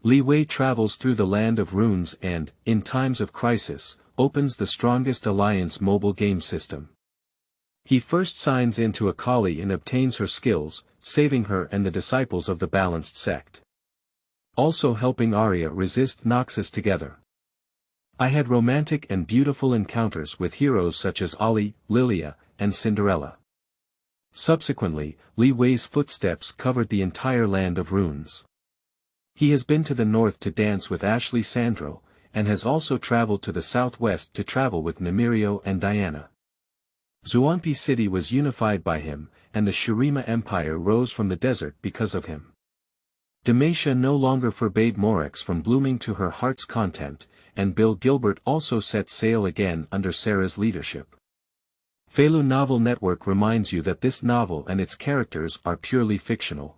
Li Wei travels through the land of runes and, in times of crisis, opens the strongest alliance mobile game system. He first signs into Akali and obtains her skills, saving her and the disciples of the balanced sect. Also helping Aria resist Noxus together. I had romantic and beautiful encounters with heroes such as Ali, Lilia, and Cinderella. Subsequently, Li Wei's footsteps covered the entire land of runes. He has been to the north to dance with Ashley Sandro, and has also traveled to the southwest to travel with Namireo and Diana.Zuanpi City was unified by him, and the Shurima Empire rose from the desert because of him. Demacia no longer forbade Morax from blooming to her heart's content, and Bill Gilbert also set sail again under Sarah's leadership. Feilu Novel Network reminds you that this novel and its characters are purely fictional.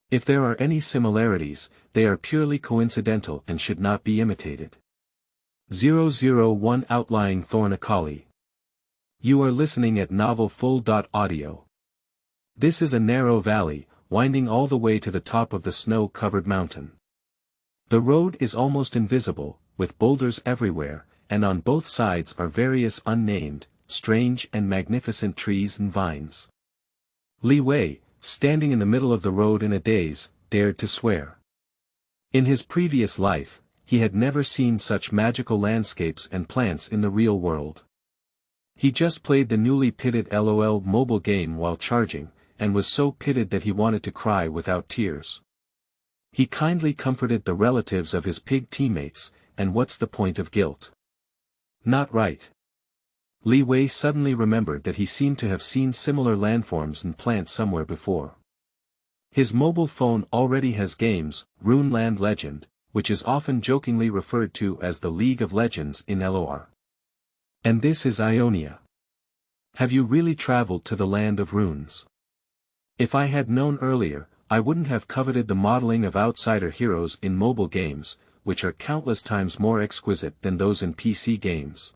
If there are any similarities, they are purely coincidental and should not be imitated. 001 Outlying Thorn Akali. You are listening at novelfull.audio. This is a narrow valley, winding all the way to the top of the snow-covered mountain. The road is almost invisible, with boulders everywhere, and on both sides are various unnamed, strange and magnificent trees and vines. Li Wei, standing in the middle of the road in a daze, dared to swear. In his previous life, he had never seen such magical landscapes and plants in the real world. He just played the newly pitted LOL mobile game while charging, and was so pitted that he wanted to cry without tears. He kindly comforted the relatives of his pig teammates, and what's the point of guilt? Not right. Li Wei suddenly remembered that he seemed to have seen similar landforms and plants somewhere before. His mobile phone already has games, Rune Land Legend, which is often jokingly referred to as the League of Legends in LOR. And this is Ionia. Have you really traveled to the land of runes? If I had known earlier, I wouldn't have coveted the modeling of outsider heroes in mobile games, which are countless times more exquisite than those in PC games.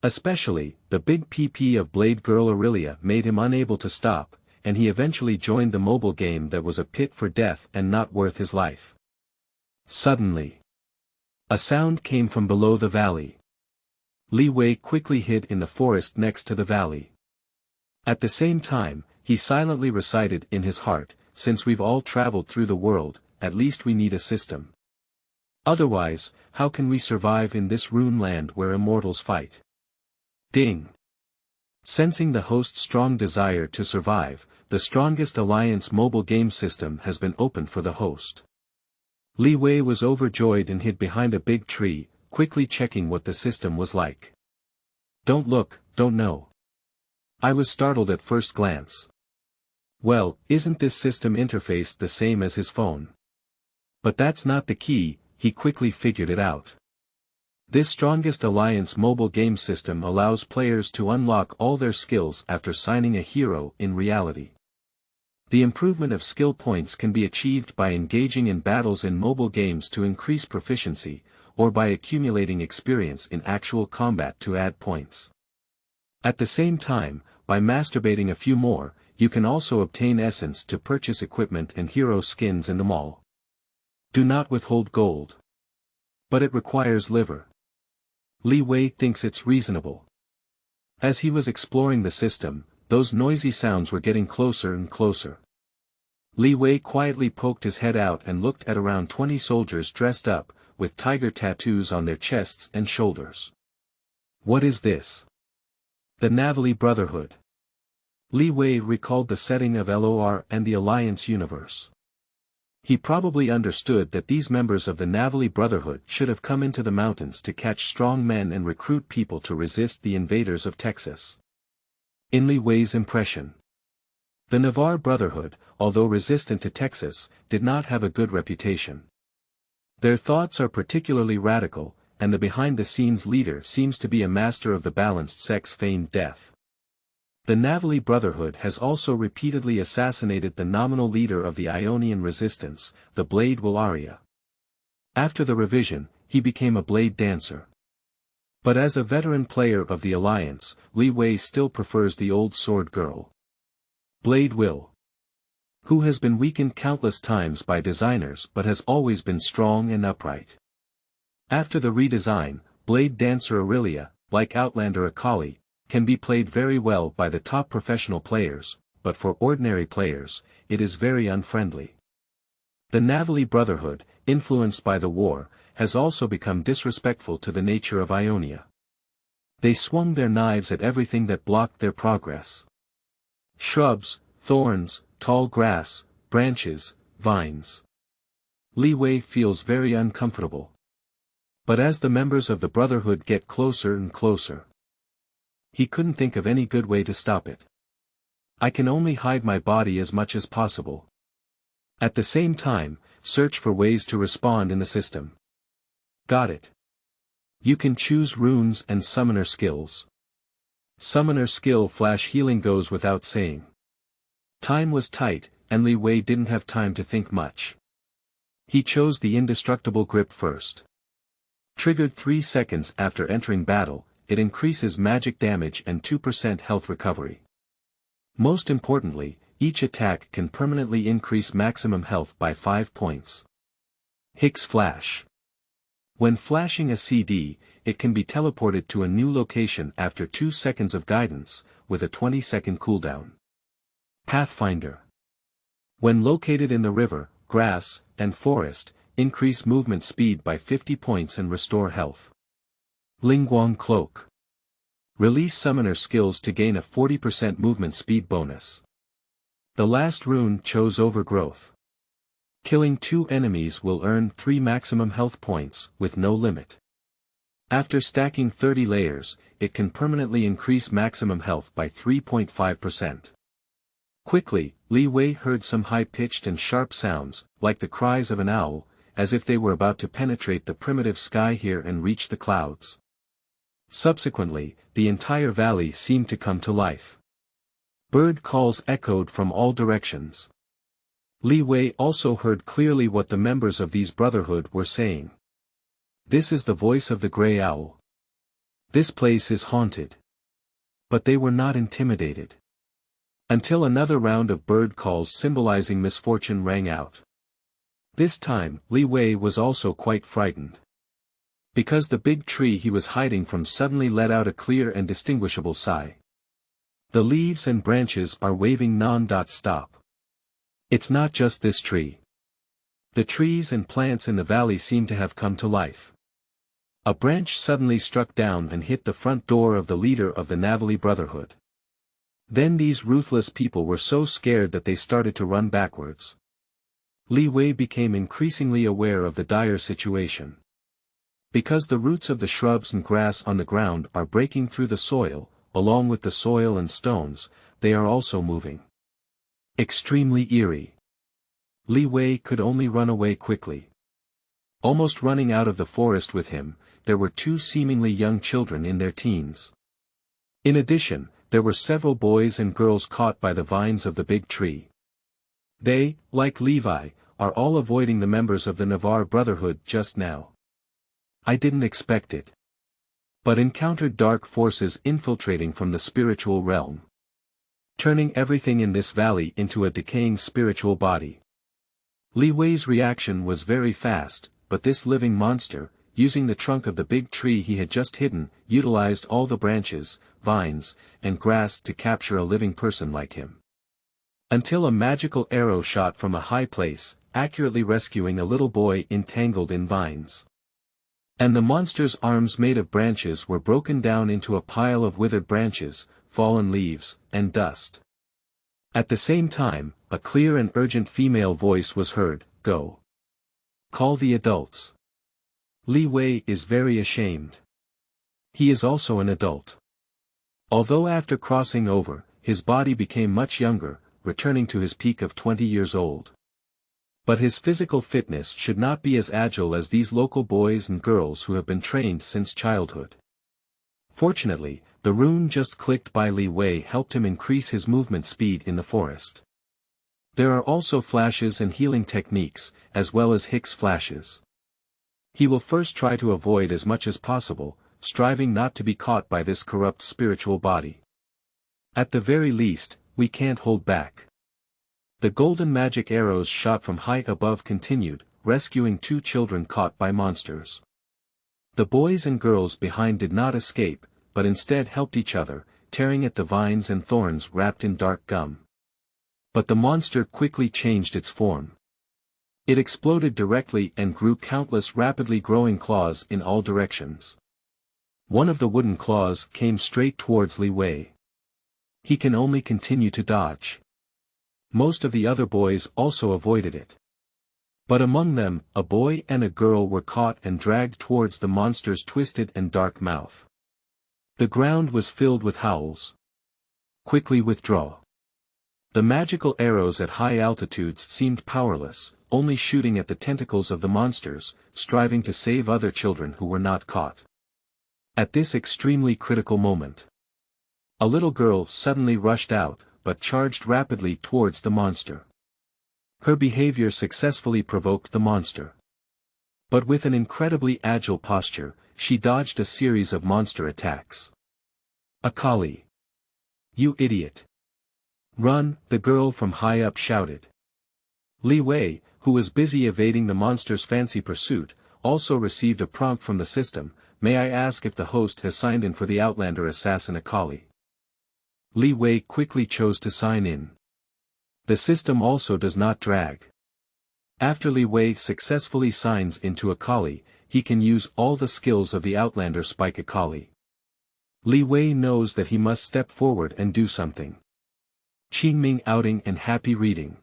Especially, the big PP of Blade Girl Aurelia made him unable to stop, and he eventually joined the mobile game that was a pit for death and not worth his life. Suddenly, a sound came from below the valley. Li Wei quickly hid in the forest next to the valley. At the same time, he silently recited in his heart, since we've all traveled through the world, at least we need a system. Otherwise, how can we survive in this rune land where immortals fight? Ding! Sensing the host's strong desire to survive, the strongest alliance mobile game system has been opened for the host. Li Wei was overjoyed and hid behind a big tree, quickly checking what the system was like. Don't look, don't know. I was startled at first glance. Well, isn't this system interface the same as his phone? But that's not the key, he quickly figured it out. This strongest alliance mobile game system allows players to unlock all their skills after signing a hero in reality. The improvement of skill points can be achieved by engaging in battles in mobile games to increase proficiency, or by accumulating experience in actual combat to add points. At the same time, by masturbating a few more, you can also obtain essence to purchase equipment and hero skins in the mall. Do not withhold gold. But it requires liver. Li Wei thinks it's reasonable. As he was exploring the system, those noisy sounds were getting closer and closer. Li Wei quietly poked his head out and looked at around 20 soldiers dressed up, with tiger tattoos on their chests and shoulders. What is this? The Navalli Brotherhood. Li Wei recalled the setting of LOR and the Alliance universe. He probably understood that these members of the Navalli Brotherhood should have come into the mountains to catch strong men and recruit people to resist the invaders of Texas. In Li Wei's impression, the Navarre Brotherhood, although resistant to Texas, did not have a good reputation. Their thoughts are particularly radical, and the behind-the-scenes leader seems to be a master of the balanced sect's feigned death. The Navalli Brotherhood has also repeatedly assassinated the nominal leader of the Ionian resistance, the Blade Will Aria. After the revision, he became a blade dancer. But as a veteran player of the Alliance, Li Wei still prefers the old sword girl. Blade Will. Who has been weakened countless times by designers but has always been strong and upright. After the redesign, Blade Dancer Aurelia, like Outlander Akali, can be played very well by the top professional players, but for ordinary players, it is very unfriendly. The Navali Brotherhood, influenced by the war, has also become disrespectful to the nature of Ionia. They swung their knives at everything that blocked their progress. Shrubs, thorns, tall grass, branches, vines. Li Wei feels very uncomfortable. But as the members of the Brotherhood get closer and closer, he couldn't think of any good way to stop it. I can only hide my body as much as possible. At the same time, search for ways to respond in the system. Got it. You can choose runes and summoner skills. Summoner skill flash healing goes without saying. Time was tight, and Li Wei didn't have time to think much. He chose the indestructible grip first. Triggered 3 seconds after entering battle, it increases magic damage and 2% health recovery. Most importantly, each attack can permanently increase maximum health by 5 points. Hix Flash. When flashing a CD, it can be teleported to a new location after 2 seconds of guidance, with a 20-second cooldown. Pathfinder. When located in the river, grass, and forest, increase movement speed by 50 points and restore health. Lingguang Cloak. Release summoner skills to gain a 40% movement speed bonus. The last rune chose Overgrowth. Killing 2 enemies will earn 3 maximum health points, with no limit. After stacking 30 layers, it can permanently increase maximum health by 3.5%. Quickly, Li Wei heard some high-pitched and sharp sounds, like the cries of an owl, as if they were about to penetrate the primitive sky here and reach the clouds. Subsequently, the entire valley seemed to come to life. Bird calls echoed from all directions. Li Wei also heard clearly what the members of these brotherhood were saying. This is the voice of the Grey Owl. This place is haunted. But they were not intimidated. Until another round of bird calls symbolizing misfortune rang out. This time, Li Wei was also quite frightened. Because the big tree he was hiding from suddenly let out a clear and distinguishable sigh. The leaves and branches are waving non-stop. It's not just this tree. The trees and plants in the valley seem to have come to life. A branch suddenly struck down and hit the front door of the leader of the Navali Brotherhood. Then these ruthless people were so scared that they started to run backwards. Li Wei became increasingly aware of the dire situation. Because the roots of the shrubs and grass on the ground are breaking through the soil, along with the soil and stones, they are also moving. Extremely eerie. Li Wei could only run away quickly. Almost running out of the forest with him, there were 2 seemingly young children in their teens. In addition, there were several boys and girls caught by the vines of the big tree. They, like Levi, are all avoiding the members of the Navarre Brotherhood just now. I didn't expect it. But encountered dark forces infiltrating from the spiritual realm. Turning everything in this valley into a decaying spiritual body. Li Wei's reaction was very fast, but this living monster, using the trunk of the big tree he had just hidden, utilized all the branches, vines, and grass to capture a living person like him. Until a magical arrow shot from a high place, accurately rescuing a little boy entangled in vines. And the monster's arms made of branches were broken down into a pile of withered branches, fallen leaves, and dust. At the same time, a clear and urgent female voice was heard, "Go. Call the adults." Li Wei is very ashamed. He is also an adult. Although after crossing over, his body became much younger, returning to his peak of 20 years old. But his physical fitness should not be as agile as these local boys and girls who have been trained since childhood. Fortunately, the rune just clicked by Li Wei helped him increase his movement speed in the forest. There are also flashes and healing techniques, as well as Hix flashes. He will first try to avoid as much as possible, striving not to be caught by this corrupt spiritual body. At the very least, we can't hold back. The golden magic arrows shot from high above continued, rescuing 2 children caught by monsters. The boys and girls behind did not escape, but instead helped each other, tearing at the vines and thorns wrapped in dark gum. But the monster quickly changed its form. It exploded directly and grew countless rapidly growing claws in all directions. One of the wooden claws came straight towards Li Wei. He can only continue to dodge. Most of the other boys also avoided it. But among them, a boy and a girl were caught and dragged towards the monster's twisted and dark mouth. The ground was filled with howls. Quickly withdraw. The magical arrows at high altitudes seemed powerless, only shooting at the tentacles of the monsters, striving to save other children who were not caught. At this extremely critical moment, a little girl suddenly rushed out, but charged rapidly towards the monster. Her behavior successfully provoked the monster. But with an incredibly agile posture, she dodged a series of monster attacks. Akali! You idiot! Run, the girl from high up shouted. Li Wei, who was busy evading the monster's fancy pursuit, also received a prompt from the system, "May I ask if the host has signed in for the Outlander assassin Akali?" Li Wei quickly chose to sign in. The system also does not drag. After Li Wei successfully signs into Akali, he can use all the skills of the Outlander Spike Akali. Li Wei knows that he must step forward and do something. Qingming outing and happy reading.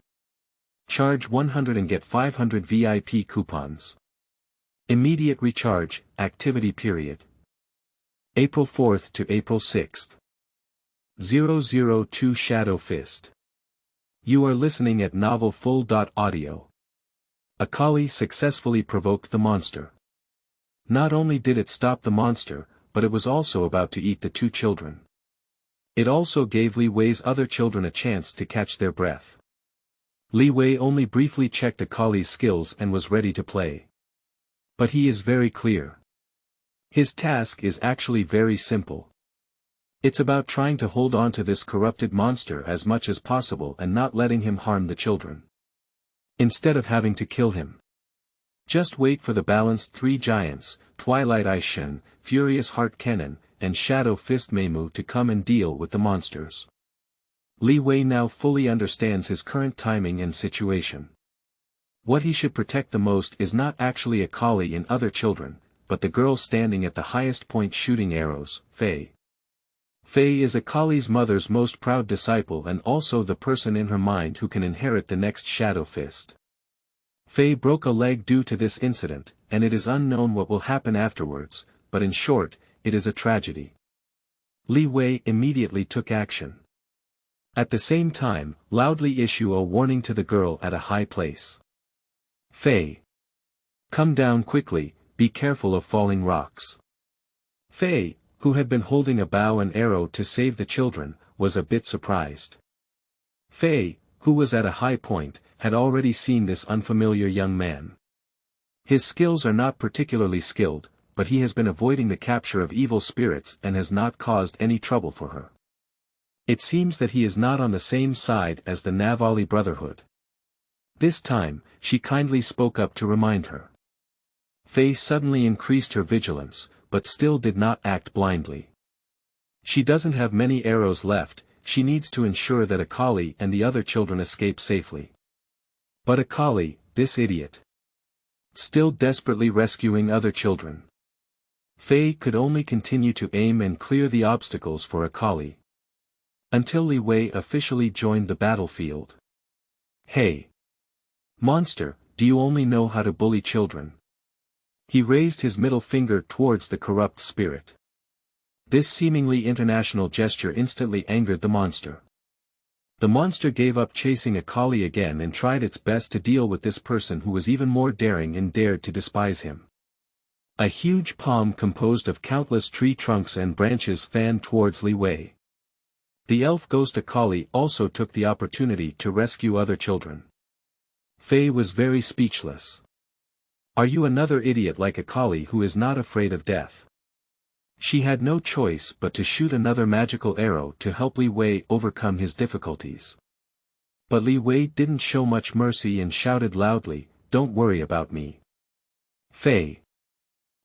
Charge 100 and get 500 VIP coupons. Immediate recharge, activity period. April 4th to April 6th. 002 Shadow Fist. You are listening at Novel Full.audio. Akali successfully provoked the monster. Not only did it stop the monster, but it was also about to eat the 2 children. It also gave Li Wei's other children a chance to catch their breath. Li Wei only briefly checked Akali's skills and was ready to play. But he is very clear. His task is actually very simple. It's about trying to hold on to this corrupted monster as much as possible and not letting him harm the children. Instead of having to kill him. Just wait for the balanced 3 giants, Twilight Eye Shen, Furious Heart Kennan, and Shadow Fist Meimu to come and deal with the monsters. Li Wei now fully understands his current timing and situation. What he should protect the most is not actually Akali and other children, but the girl standing at the highest point shooting arrows, Fei. Fei is Akali's mother's most proud disciple and also the person in her mind who can inherit the next Shadow Fist. Fei broke a leg due to this incident, and it is unknown what will happen afterwards, but in short, it is a tragedy. Li Wei immediately took action. At the same time, loudly issue a warning to the girl at a high place. Fei! Come down quickly, be careful of falling rocks. Fei, who had been holding a bow and arrow to save the children, was a bit surprised. Fei, who was at a high point, had already seen this unfamiliar young man. His skills are not particularly skilled, but he has been avoiding the capture of evil spirits and has not caused any trouble for her. It seems that he is not on the same side as the Navali Brotherhood. This time, she kindly spoke up to remind her. Fei suddenly increased her vigilance, but still did not act blindly. She doesn't have many arrows left, she needs to ensure that Akali and the other children escape safely. But Akali, this idiot. Still desperately rescuing other children. Fei could only continue to aim and clear the obstacles for Akali. Until Li Wei officially joined the battlefield. Hey! Monster, do you only know how to bully children? He raised his middle finger towards the corrupt spirit. This seemingly international gesture instantly angered the monster. The monster gave up chasing Akali again and tried its best to deal with this person who was even more daring and dared to despise him. A huge palm composed of countless tree trunks and branches fanned towards Li Wei. The elf ghost Akali also took the opportunity to rescue other children. Fei was very speechless. Are you another idiot like Akali who is not afraid of death? She had no choice but to shoot another magical arrow to help Li Wei overcome his difficulties. But Li Wei didn't show much mercy and shouted loudly, "Don't worry about me. Fei.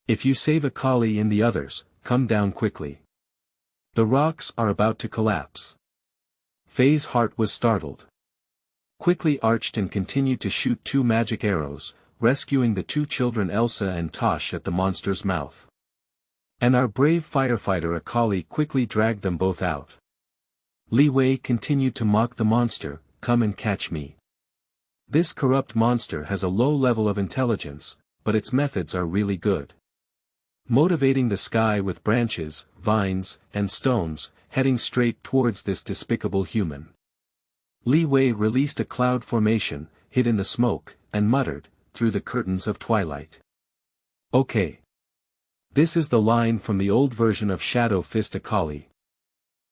If you save Akali and the others, come down quickly. The rocks are about to collapse." Fei's heart was startled. Quickly arched and continued to shoot 2 magic arrows, rescuing the 2 children Elsa and Tosh at the monster's mouth. And our brave firefighter Akali quickly dragged them both out. Li Wei continued to mock the monster, "Come and catch me. This corrupt monster has a low level of intelligence, but its methods are really good. Motivating the sky with branches, vines, and stones, heading straight towards this despicable human." Li Wei released a cloud formation, hid in the smoke, and muttered, through the curtains of twilight. "Okay. This is the line from the old version of Shadow Fist Akali.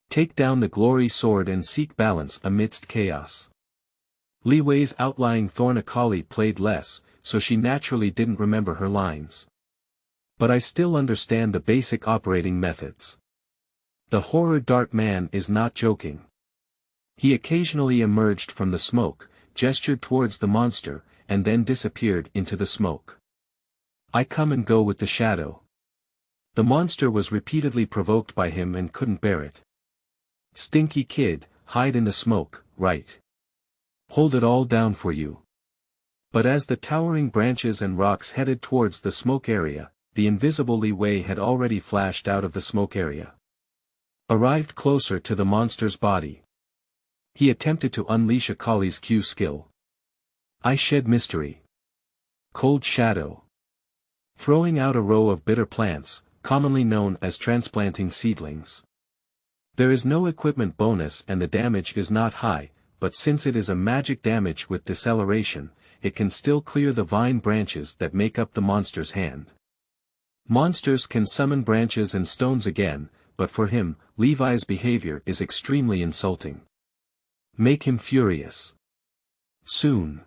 Take down the glory sword and seek balance amidst chaos." Li Wei's outlying Thorn Akali played less, so she naturally didn't remember her lines. But I still understand the basic operating methods. The horror dart man is not joking. He occasionally emerged from the smoke, gestured towards the monster, and then disappeared into the smoke. I come and go with the shadow. The monster was repeatedly provoked by him and couldn't bear it. "Stinky kid, hide in the smoke, right? Hold it all down for you." But as the towering branches and rocks headed towards the smoke area, the invisible Li Wei had already flashed out of the smoke area. Arrived closer to the monster's body. He attempted to unleash Akali's Q skill. I shed mystery. Cold shadow. Throwing out a row of bitter plants, commonly known as transplanting seedlings. There is no equipment bonus and the damage is not high, but since it is a magic damage with deceleration, it can still clear the vine branches that make up the monster's hand. Monsters can summon branches and stones again, but for him, Levi's behavior is extremely insulting. Make him furious. Soon.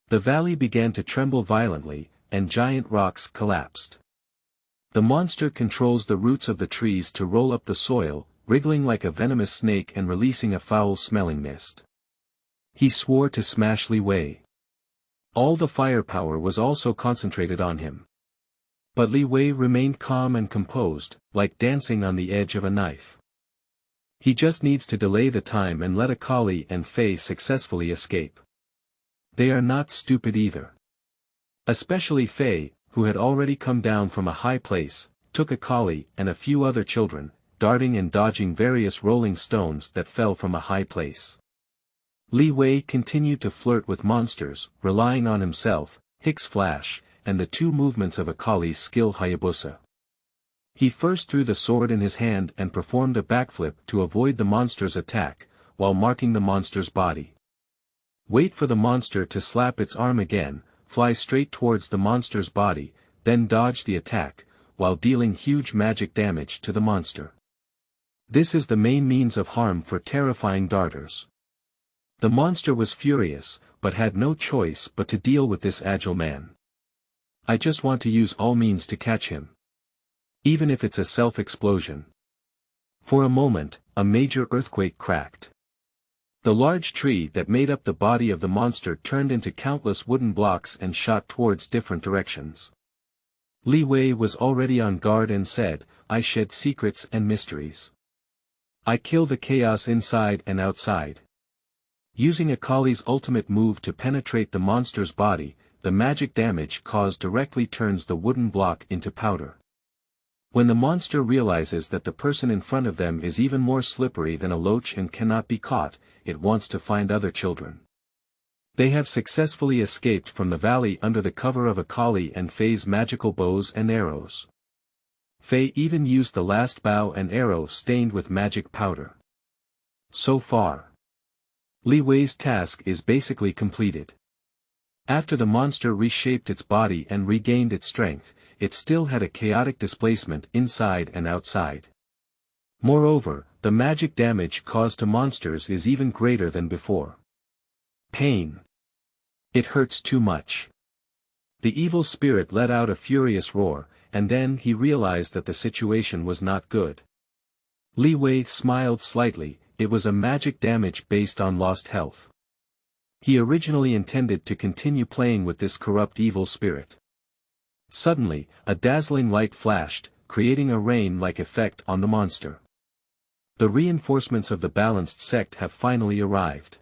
The valley began to tremble violently, and giant rocks collapsed. The monster controls the roots of the trees to roll up the soil, wriggling like a venomous snake and releasing a foul-smelling mist. He swore to smash Li Wei. All the firepower was also concentrated on him. But Li Wei remained calm and composed, like dancing on the edge of a knife. He just needs to delay the time and let Akali and Fei successfully escape. They are not stupid either. Especially Fei, who had already come down from a high place, took Akali and a few other children, darting and dodging various rolling stones that fell from a high place. Li Wei continued to flirt with monsters, relying on himself, Hicks Flash, and the 2 movements of Akali's skill Hayabusa. He first threw the sword in his hand and performed a backflip to avoid the monster's attack, while marking the monster's body. Wait for the monster to slap its arm again, fly straight towards the monster's body, then dodge the attack, while dealing huge magic damage to the monster. This is the main means of harm for terrifying darters. The monster was furious, but had no choice but to deal with this agile man. I just want to use all means to catch him. Even if it's a self-explosion. For a moment, a major earthquake cracked. The large tree that made up the body of the monster turned into countless wooden blocks and shot towards different directions. Li Wei was already on guard and said, I shed secrets and mysteries. I kill the chaos inside and outside. Using Akali's ultimate move to penetrate the monster's body, the magic damage caused directly turns the wooden block into powder. When the monster realizes that the person in front of them is even more slippery than a loach and cannot be caught, it wants to find other children. They have successfully escaped from the valley under the cover of Akali and Fei's magical bows and arrows. Fei even used the last bow and arrow stained with magic powder. So far, Li Wei's task is basically completed. After the monster reshaped its body and regained its strength, it still had a chaotic displacement inside and outside. Moreover, the magic damage caused to monsters is even greater than before. Pain. It hurts too much. The evil spirit let out a furious roar, and then he realized that the situation was not good. Li Wei smiled slightly, it was a magic damage based on lost health. He originally intended to continue playing with this corrupt evil spirit. Suddenly, a dazzling light flashed, creating a rain-like effect on the monster. The reinforcements of the balanced sect have finally arrived.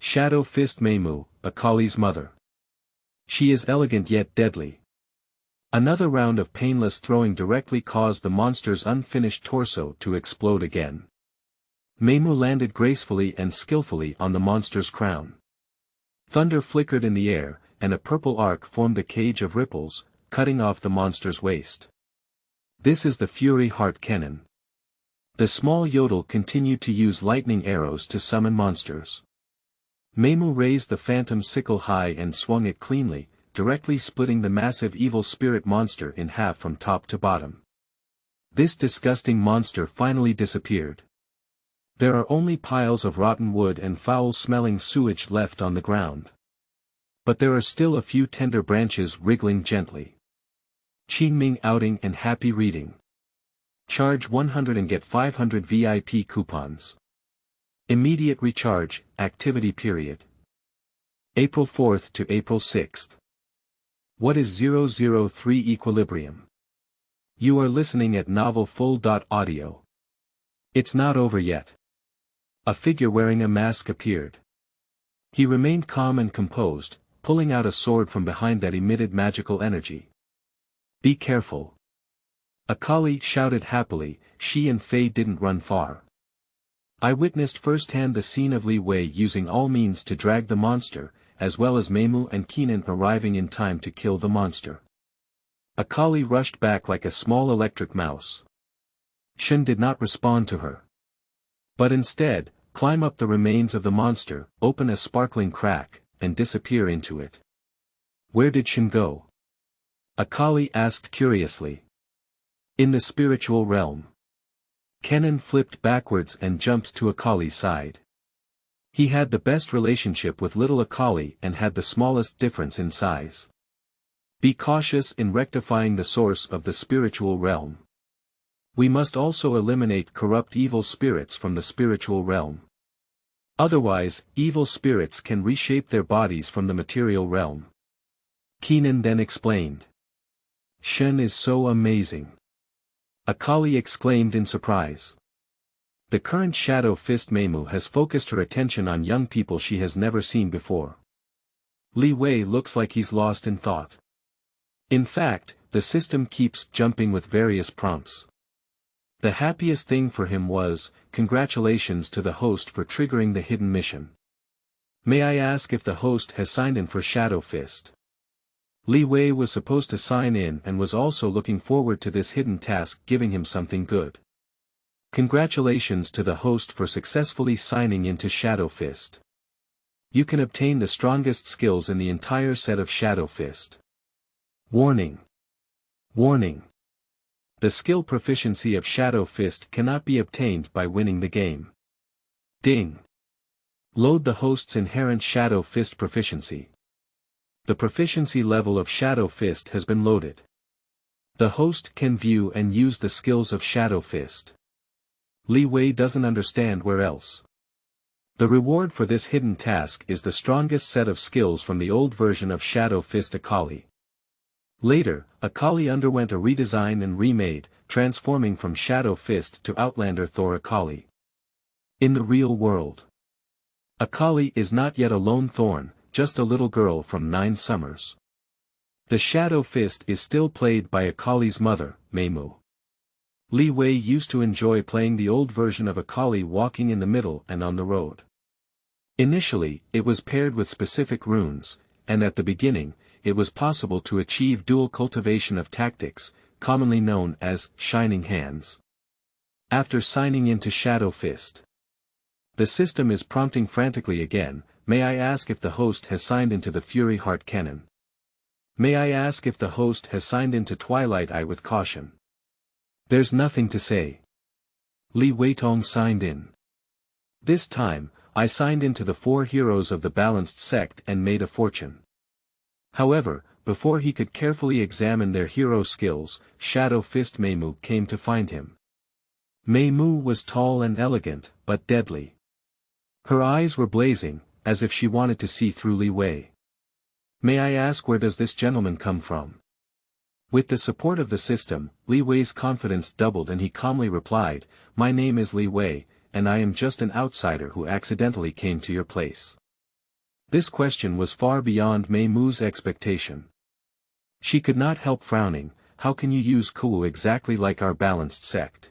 Shadow Fist Meimu, Akali's mother. She is elegant yet deadly. Another round of painless throwing directly caused the monster's unfinished torso to explode again. Meimu landed gracefully and skillfully on the monster's crown. Thunder flickered in the air, and a purple arc formed a cage of ripples, cutting off the monster's waist. This is the Fury Heart Kennan. The small yodel continued to use lightning arrows to summon monsters. Meimu raised the phantom sickle high and swung it cleanly, directly splitting the massive evil spirit monster in half from top to bottom. This disgusting monster finally disappeared. There are only piles of rotten wood and foul-smelling sewage left on the ground. But there are still a few tender branches wriggling gently. Qingming outing and happy reading. Charge 100 and get 500 VIP coupons. Immediate recharge, activity period. April 4th to April 6th. What is 003 equilibrium? You are listening at novelfull.audio. It's not over yet. A figure wearing a mask appeared. He remained calm and composed, pulling out a sword from behind that emitted magical energy. Be careful. Akali shouted happily. She and Fei didn't run far. I witnessed firsthand the scene of Li Wei using all means to drag the monster, as well as Meimu and Kennan arriving in time to kill the monster. Akali rushed back like a small electric mouse. Shen did not respond to her. But instead, climb up the remains of the monster, open a sparkling crack, and disappear into it. Where did Shen go? Akali asked curiously. In the spiritual realm. Kennan flipped backwards and jumped to Akali's side. He had the best relationship with little Akali and had the smallest difference in size. Be cautious in rectifying the source of the spiritual realm. We must also eliminate corrupt evil spirits from the spiritual realm. Otherwise, evil spirits can reshape their bodies from the material realm. Kennan then explained. Shen is so amazing. Akali exclaimed in surprise. The current Shadow Fist Meimu has focused her attention on young people she has never seen before. Li Wei looks like he's lost in thought. In fact, the system keeps jumping with various prompts. The happiest thing for him was, congratulations to the host for triggering the hidden mission. May I ask if the host has signed in for Shadow Fist? Li Wei was supposed to sign in and was also looking forward to this hidden task giving him something good. Congratulations to the host for successfully signing into Shadow Fist. You can obtain the strongest skills in the entire set of Shadow Fist. Warning. Warning. The skill proficiency of Shadow Fist cannot be obtained by winning the game. Ding. Load the host's inherent Shadow Fist proficiency. The proficiency level of Shadow Fist has been loaded. The host can view and use the skills of Shadow Fist. Li Wei doesn't understand where else. The reward for this hidden task is the strongest set of skills from the old version of Shadow Fist Akali. Later, Akali underwent a redesign and remade, transforming from Shadow Fist to Outlander Thor Akali. In the real world, Akali is not yet a lone Thorn, just a little girl from 9 summers. The Shadow Fist is still played by Akali's mother, Meimu. Li Wei used to enjoy playing the old version of Akali walking in the middle and on the road. Initially, it was paired with specific runes, and at the beginning, it was possible to achieve dual cultivation of tactics, commonly known as Shining Hands. After signing into Shadow Fist, the system is prompting frantically again. May I ask if the host has signed into the Fury Heart Kennan? May I ask if the host has signed into Twilight.I with caution? There's nothing to say. Li Weitong signed in. This time, I signed into the 4 heroes of the balanced sect and made a fortune. However, before he could carefully examine their hero skills, Shadow Fist Meimu came to find him. Meimu was tall and elegant, but deadly. Her eyes were blazing, as if she wanted to see through Li Wei. "May I ask, where does this gentleman come from?" With the support of the system, Li Wei's confidence doubled and he calmly replied, "My name is Li Wei, and I am just an outsider who accidentally came to your place." This question was far beyond Mei Mu's expectation. She could not help frowning. "How can you use Kuwu exactly like our balanced sect?"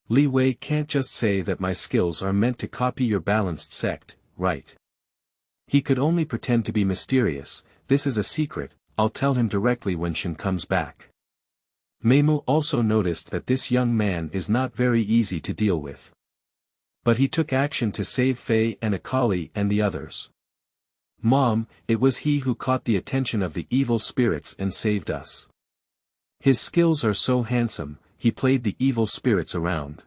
"Li Wei can't just say that my skills are meant to copy your balanced sect, right?" He could only pretend to be mysterious. "This is a secret, I'll tell him directly when Shen comes back." Mei Mu also noticed that this young man is not very easy to deal with. But he took action to save Fei and Akali and the others. "Mom, it was he who caught the attention of the evil spirits and saved us. His skills are so handsome, he played the evil spirits around."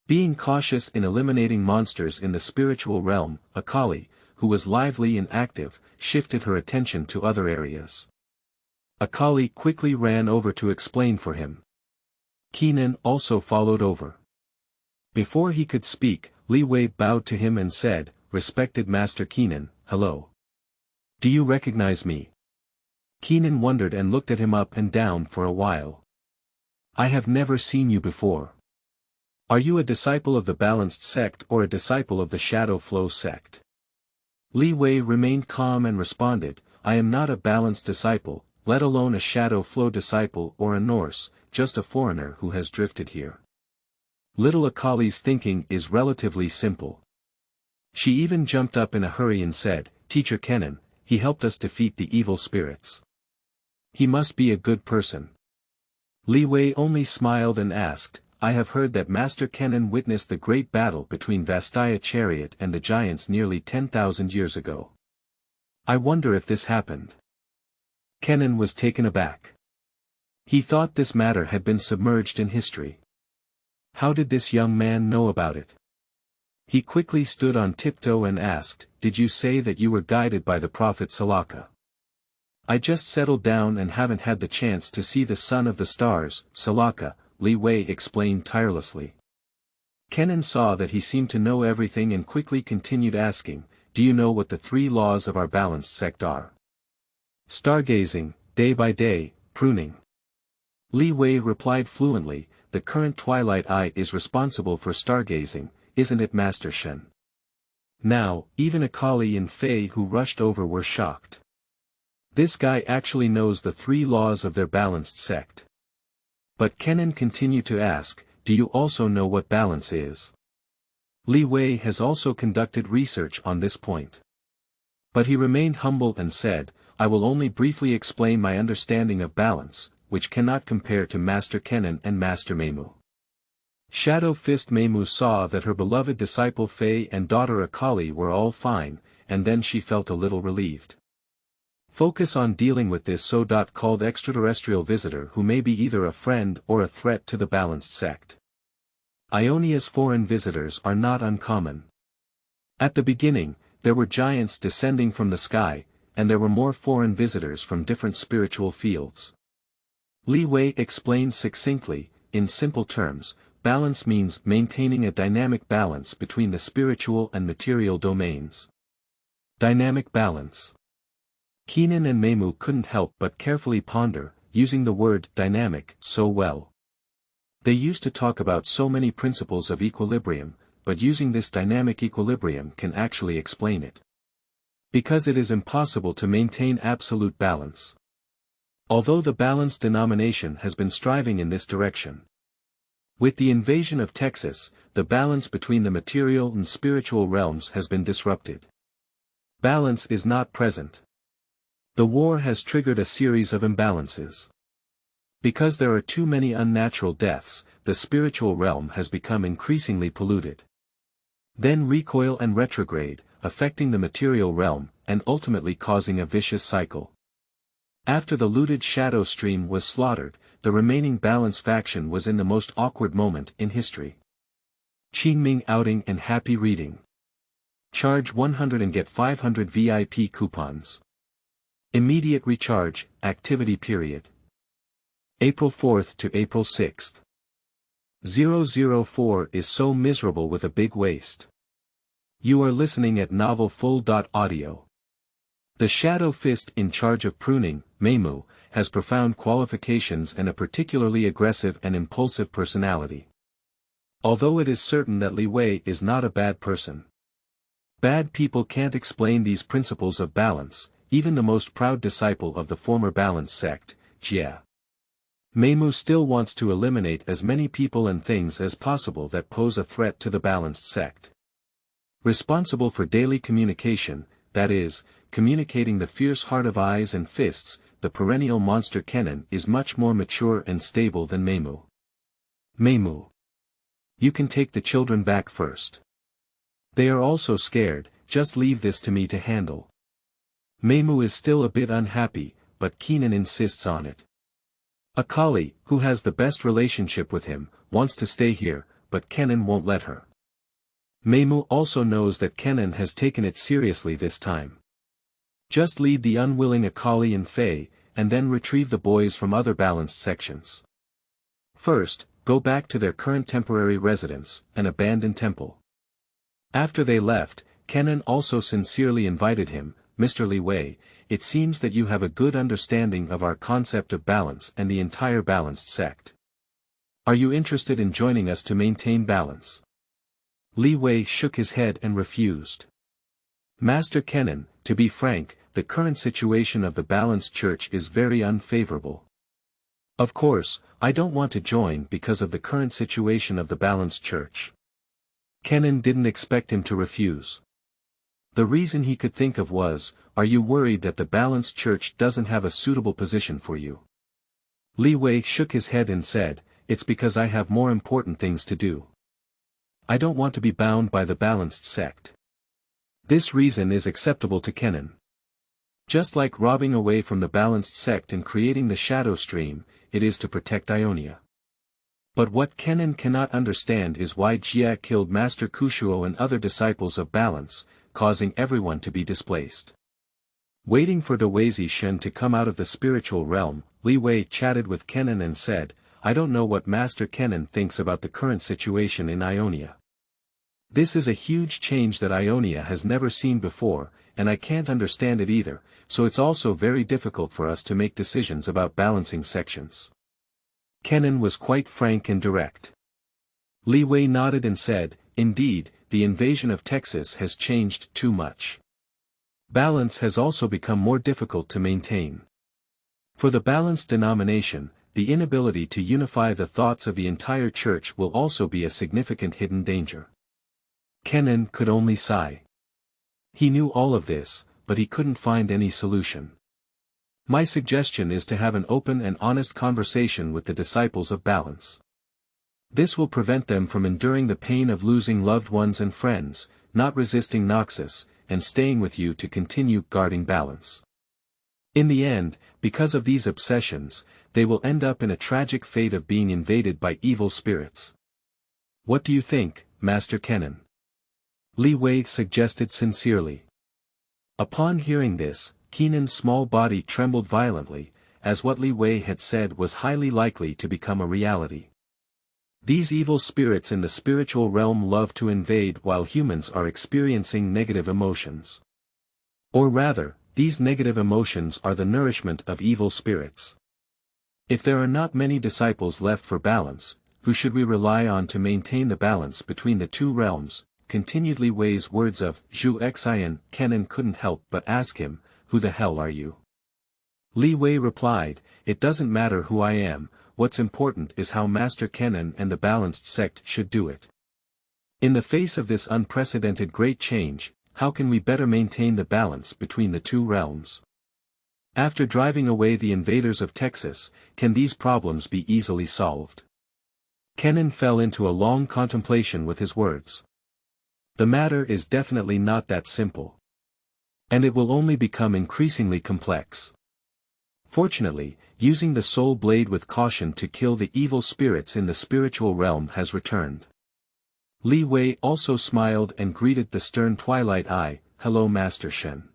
Being cautious in eliminating monsters in the spiritual realm, Akali, who was lively and active, shifted her attention to other areas. Akali quickly ran over to explain for him. Kennan also followed over. Before he could speak, Li Wei bowed to him and said, "Respected Master Kennan, hello. Do you recognize me?" Kennan wondered and looked at him up and down for a while. "I have never seen you before. Are you a disciple of the Balanced Sect or a disciple of the Shadow Flow Sect?" Li Wei remained calm and responded, "I am not a Balanced disciple, let alone a Shadow Flow disciple or a Norse, just a foreigner who has drifted here." Little Akali's thinking is relatively simple. She even jumped up in a hurry and said, "Teacher Kennan, he helped us defeat the evil spirits. He must be a good person." Li Wei only smiled and asked, "I have heard that Master Kennan witnessed the great battle between Vastia Chariot and the giants nearly 10,000 years ago. I wonder if this happened." Kennan was taken aback. He thought this matter had been submerged in history. How did this young man know about it? He quickly stood on tiptoe and asked, "Did you say that you were guided by the prophet Salaka?" "I just settled down and haven't had the chance to see the son of the stars, Salaka," Li Wei explained tirelessly. Kennan saw that he seemed to know everything and quickly continued asking, "Do you know what the 3 laws of our balanced sect are?" "Stargazing, day by day, pruning." Li Wei replied fluently, "The current Twilight Eye is responsible for stargazing, isn't it, Master Shen?" Now, even Akali and Fei who rushed over were shocked. This guy actually knows the 3 laws of their balanced sect. But Kennan continued to ask, "Do you also know what balance is?" Li Wei has also conducted research on this point. But he remained humble and said, "I will only briefly explain my understanding of balance, which cannot compare to Master Kennan and Master Mei Mu." Shadow Fist Mei Mu saw that her beloved disciple Fei and daughter Akali were all fine, and then she felt a little relieved. Focus on dealing with this so-called extraterrestrial visitor who may be either a friend or a threat to the balanced sect. Ionia's foreign visitors are not uncommon. At the beginning, there were giants descending from the sky, and there were more foreign visitors from different spiritual fields. Li Wei explained succinctly, in simple terms, balance means maintaining a dynamic balance between the spiritual and material domains. Dynamic balance. Kennan and Mei Mu couldn't help but carefully ponder, using the word dynamic so well. They used to talk about so many principles of equilibrium, but using this dynamic equilibrium can actually explain it. Because it is impossible to maintain absolute balance. Although the balance denomination has been striving in this direction. With the invasion of Texas, the balance between the material and spiritual realms has been disrupted. Balance is not present. The war has triggered a series of imbalances. Because there are too many unnatural deaths, the spiritual realm has become increasingly polluted. Then recoil and retrograde, affecting the material realm, and ultimately causing a vicious cycle. After the looted shadow stream was slaughtered, the remaining balance faction was in the most awkward moment in history. Qingming outing and happy reading. Charge 100 and get 500 VIP coupons. Immediate recharge, activity period. April 4th to April 6th. 004 is so miserable with a big waist. You are listening at Novel Full.Audio. The Shadow Fist in charge of pruning, Meimu, has profound qualifications and a particularly aggressive and impulsive personality. Although it is certain that Li Wei is not a bad person. Bad people can't explain these principles of balance, even the most proud disciple of the former balance sect, Jia. Meimu still wants to eliminate as many people and things as possible that pose a threat to the balanced sect. Responsible for daily communication, that is, communicating the fierce heart of eyes and fists, the perennial monster Kennan is much more mature and stable than Meimu. Meimu. You can take the children back first. They are also scared, just leave this to me to handle. Meimu is still a bit unhappy, but Kennan insists on it. Akali, who has the best relationship with him, wants to stay here, but Kennan won't let her. Meimu also knows that Kennan has taken it seriously this time. Just lead the unwilling Akali and Fei, and then retrieve the boys from other balanced sections. First, go back to their current temporary residence, an abandoned temple. After they left, Kennan also sincerely invited him, Mr. Li Wei, it seems that you have a good understanding of our concept of balance and the entire balanced sect. Are you interested in joining us to maintain balance? Li Wei shook his head and refused. Master Kennan, to be frank, the current situation of the balanced church is very unfavorable. Of course, I don't want to join because of the current situation of the balanced church. Kennan didn't expect him to refuse. The reason he could think of was, are you worried that the balanced church doesn't have a suitable position for you? Li Wei shook his head and said, it's because I have more important things to do. I don't want to be bound by the balanced sect. This reason is acceptable to Kennan. Just like robbing away from the balanced sect and creating the shadow stream, it is to protect Ionia. But what Kennan cannot understand is why Jia killed Master Kushuo and other disciples of balance, causing everyone to be displaced. Waiting for Daweizi Shen to come out of the spiritual realm, Li Wei chatted with Kennan and said, I don't know what Master Kennan thinks about the current situation in Ionia. This is a huge change that Ionia has never seen before, and I can't understand it either, so it's also very difficult for us to make decisions about balancing sections. Kennan was quite frank and direct. Li Wei nodded and said, indeed, the invasion of Texas has changed too much. Balance has also become more difficult to maintain. For the balanced denomination, the inability to unify the thoughts of the entire church will also be a significant hidden danger. Kennan could only sigh. He knew all of this, but he couldn't find any solution. My suggestion is to have an open and honest conversation with the disciples of balance. This will prevent them from enduring the pain of losing loved ones and friends, not resisting Noxus, and staying with you to continue guarding balance. In the end, because of these obsessions, they will end up in a tragic fate of being invaded by evil spirits. What do you think, Master Kennan? Li Wei suggested sincerely. Upon hearing this, Kennan's small body trembled violently, as what Li Wei had said was highly likely to become a reality. These evil spirits in the spiritual realm love to invade while humans are experiencing negative emotions. Or rather, these negative emotions are the nourishment of evil spirits. If there are not many disciples left for balance, who should we rely on to maintain the balance between the two realms? Continued Li Wei's words of Zhu Xian. Kennan couldn't help but ask him, who the hell are you? Li Wei replied, it doesn't matter who I am, what's important is how Master Kennan and the balanced sect should do it. In the face of this unprecedented great change, how can we better maintain the balance between the two realms? After driving away the invaders of Texas, can these problems be easily solved? Kennan fell into a long contemplation with his words. The matter is definitely not that simple. And it will only become increasingly complex. Fortunately, using the soul blade with caution to kill the evil spirits in the spiritual realm has returned. Li Wei also smiled and greeted the stern Twilight-I, hello Master Shen.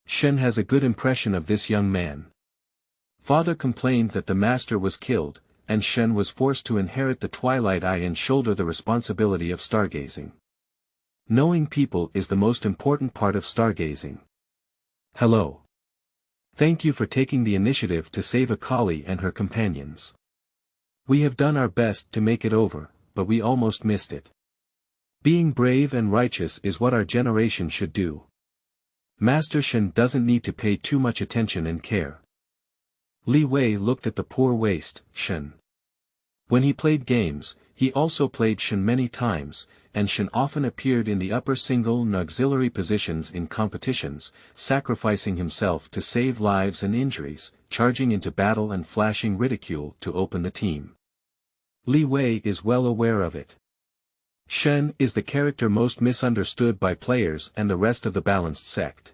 Shen has a good impression of this young man. Father complained that the master was killed, and Shen was forced to inherit the Twilight-I and shoulder the responsibility of stargazing. Knowing people is the most important part of stargazing. Hello. Thank you for taking the initiative to save Akali and her companions. We have done our best to make it over, but we almost missed it. Being brave and righteous is what our generation should do. Master Shen doesn't need to pay too much attention and care. Li Wei looked at the poor waste, Shen. When he played games, he also played Shen many times, and Shen often appeared in the upper single and auxiliary positions in competitions, sacrificing himself to save lives and injuries, charging into battle and flashing ridicule to open the team. Li Wei is well aware of it. Shen is the character most misunderstood by players and the rest of the Balanced Sect.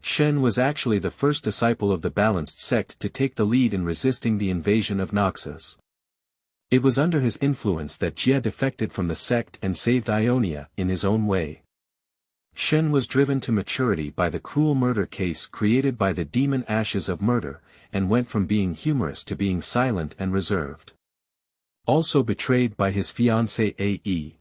Shen was actually the first disciple of the Balanced Sect to take the lead in resisting the invasion of Noxus. It was under his influence that Jia defected from the sect and saved Ionia in his own way. Shen was driven to maturity by the cruel murder case created by the demon Ashes of Murder, and went from being humorous to being silent and reserved. Also betrayed by his fiancée A.E.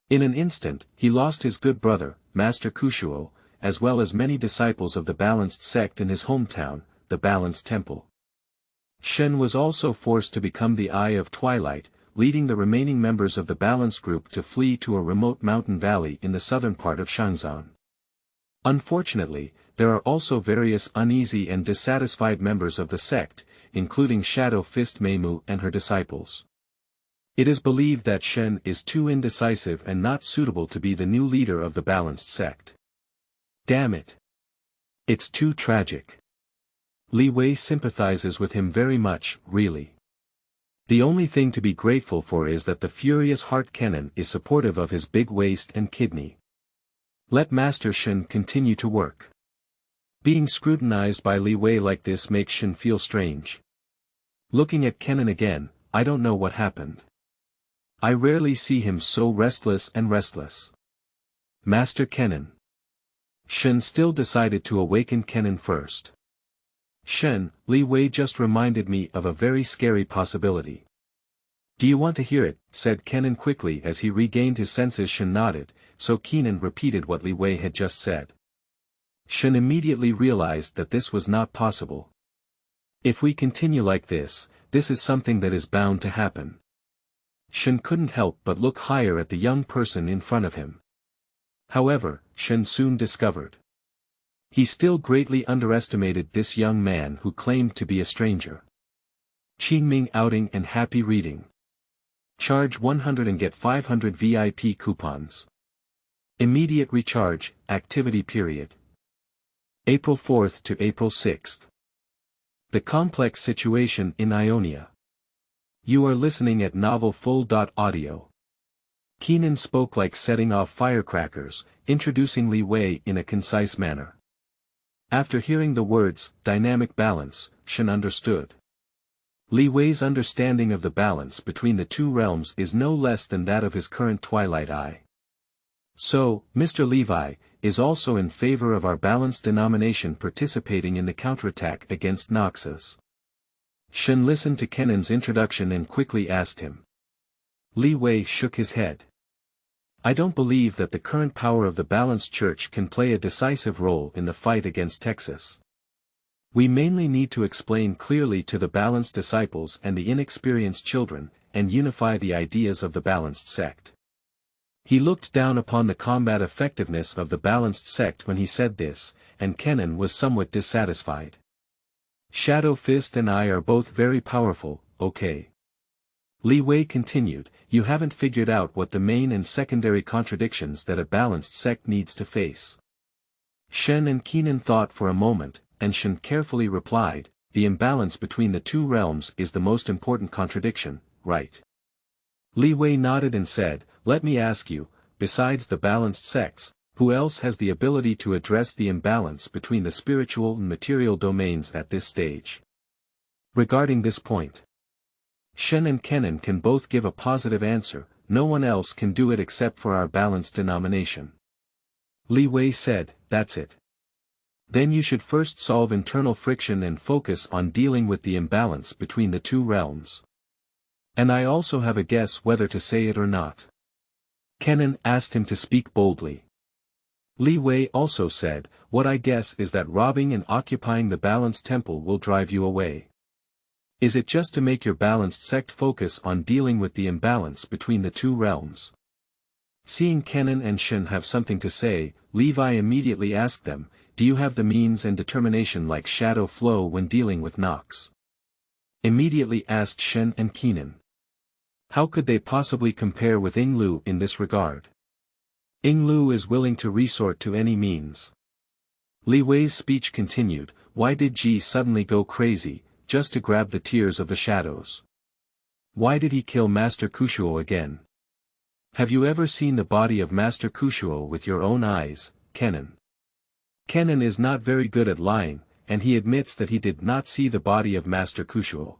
In an instant, he lost his good brother, Master Kushuo, as well as many disciples of the Balanced Sect in his hometown, the Balanced Temple. Shen was also forced to become the Eye of Twilight, leading the remaining members of the Balanced Group to flee to a remote mountain valley in the southern part of Shangzan. Unfortunately, there are also various uneasy and dissatisfied members of the sect, including Shadow Fist Meimu and her disciples. It is believed that Shen is too indecisive and not suitable to be the new leader of the Balanced Sect. Damn it. It's too tragic. Li Wei sympathizes with him very much, really. The only thing to be grateful for is that the furious Heart Kennan is supportive of his big waist and kidney. Let Master Shen continue to work. Being scrutinized by Li Wei like this makes Shen feel strange. Looking at Kennan again, I don't know what happened. I rarely see him so restless. Master Kennan. Shen still decided to awaken Kennan first. Shen, Li Wei just reminded me of a very scary possibility. Do you want to hear it? Said Kennan quickly as he regained his senses. Shen nodded, so Kennan repeated what Li Wei had just said. Shen immediately realized that this was not possible. If we continue like this is something that is bound to happen. Shen couldn't help but look higher at the young person in front of him. However, Shen soon discovered. He still greatly underestimated this young man who claimed to be a stranger. Qingming outing and happy reading. Charge 100 and get 500 VIP coupons. Immediate recharge, activity period. April 4th to April 6th. The complex situation in Ionia. You are listening at novelfull.audio. Kennan spoke like setting off firecrackers, introducing Li Wei in a concise manner. After hearing the words, dynamic balance, Shen understood. Li Wei's understanding of the balance between the two realms is no less than that of his current Twilight Eye. So, Mr. Levi, is also in favor of our balanced denomination participating in the counterattack against Noxus. Shen listened to Kennan's introduction and quickly asked him. Li Wei shook his head. I don't believe that the current power of the Balanced Church can play a decisive role in the fight against Texas. We mainly need to explain clearly to the Balanced disciples and the inexperienced children, and unify the ideas of the Balanced sect. He looked down upon the combat effectiveness of the Balanced sect when he said this, and Kennan was somewhat dissatisfied. Shadow Fist and I are both very powerful, okay. Li Wei continued, you haven't figured out what the main and secondary contradictions that a Balanced sect needs to face. Shen and Kennan thought for a moment, and Shen carefully replied, the imbalance between the two realms is the most important contradiction, right? Li Wei nodded and said, let me ask you, besides the Balanced sects, who else has the ability to address the imbalance between the spiritual and material domains at this stage? Regarding this point, Shen and Kennan can both give a positive answer, no one else can do it except for our balanced denomination. Li Wei said, that's it. Then you should first solve internal friction and focus on dealing with the imbalance between the two realms. And I also have a guess whether to say it or not. Kennan asked him to speak boldly. Li Wei also said, "What I guess is that robbing and occupying the balanced temple will drive you away. Is it just to make your balanced sect focus on dealing with the imbalance between the two realms?" Seeing Kennan and Shen have something to say, Levi immediately asked them, "Do you have the means and determination like Shadow Flow when dealing with Nox?" Immediately asked Shen and Kennan. How could they possibly compare with Yinglu in this regard? Yinglu is willing to resort to any means. Li Wei's speech continued, "Why did Ji suddenly go crazy, just to grab the tears of the shadows? Why did he kill Master Kushuo again? Have you ever seen the body of Master Kushuo with your own eyes, Kennan?" Kennan is not very good at lying, and he admits that he did not see the body of Master Kushuo.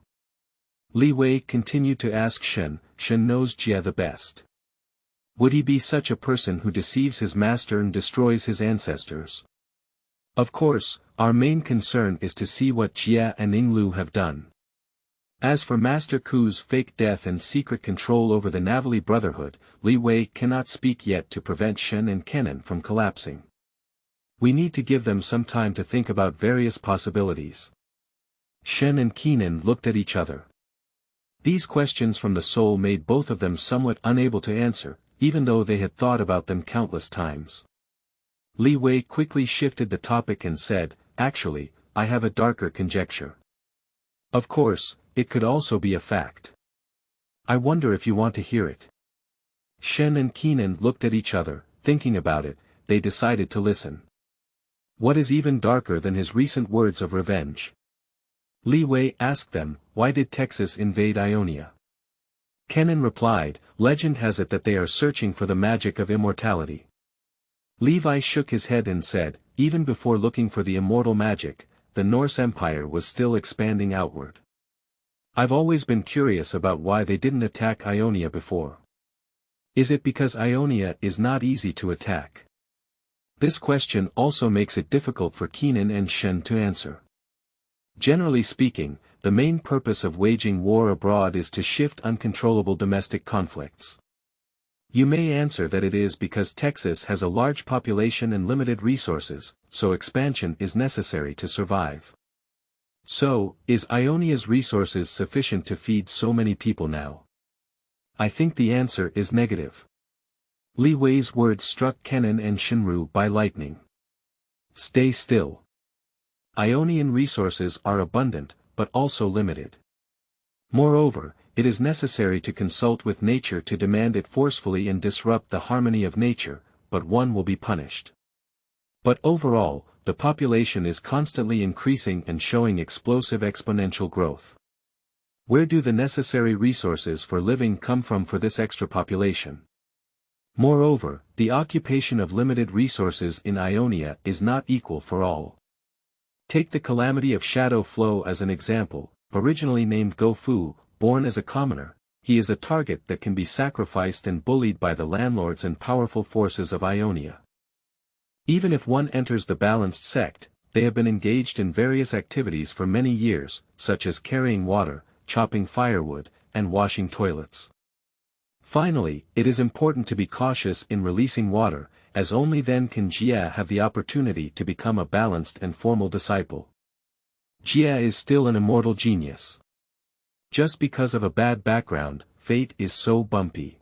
Li Wei continued to ask Shen. Shen knows Jia the best. Would he be such a person who deceives his master and destroys his ancestors? Of course, our main concern is to see what Jia and Yinglu have done. As for Master Ku's fake death and secret control over the Navali Brotherhood, Li Wei cannot speak yet to prevent Shen and Kennan from collapsing. We need to give them some time to think about various possibilities. Shen and Kennan looked at each other. These questions from the soul made both of them somewhat unable to answer, even though they had thought about them countless times. Li Wei quickly shifted the topic and said, "Actually, I have a darker conjecture. Of course, it could also be a fact. I wonder if you want to hear it." Shen and Kennan looked at each other, thinking about it. They decided to listen. What is even darker than his recent words of revenge? Li Wei asked them, "Why did Texas invade Ionia?" Kennan replied, "Legend has it that they are searching for the magic of immortality." Levi shook his head and said, "Even before looking for the immortal magic, the Norse Empire was still expanding outward. I've always been curious about why they didn't attack Ionia before. Is it because Ionia is not easy to attack?" This question also makes it difficult for Kennan and Shen to answer. Generally speaking, the main purpose of waging war abroad is to shift uncontrollable domestic conflicts. You may answer that it is because Texas has a large population and limited resources, so expansion is necessary to survive. So, is Ionia's resources sufficient to feed so many people now? I think the answer is negative. Li Wei's words struck Kennan and Shinru by lightning. Stay still. Ionian resources are abundant, but also limited. Moreover, it is necessary to consult with nature to demand it forcefully and disrupt the harmony of nature, but one will be punished. But overall, the population is constantly increasing and showing explosive exponential growth. Where do the necessary resources for living come from for this extra population? Moreover, the occupation of limited resources in Ionia is not equal for all. Take the calamity of Shadow Flow as an example. Originally named Gofu, born as a commoner, he is a target that can be sacrificed and bullied by the landlords and powerful forces of Ionia. Even if one enters the balanced sect, they have been engaged in various activities for many years, such as carrying water, chopping firewood, and washing toilets. Finally, it is important to be cautious in releasing water, as only then can Jia have the opportunity to become a balanced and formal disciple. Jia is still an immortal genius. Just because of a bad background, fate is so bumpy.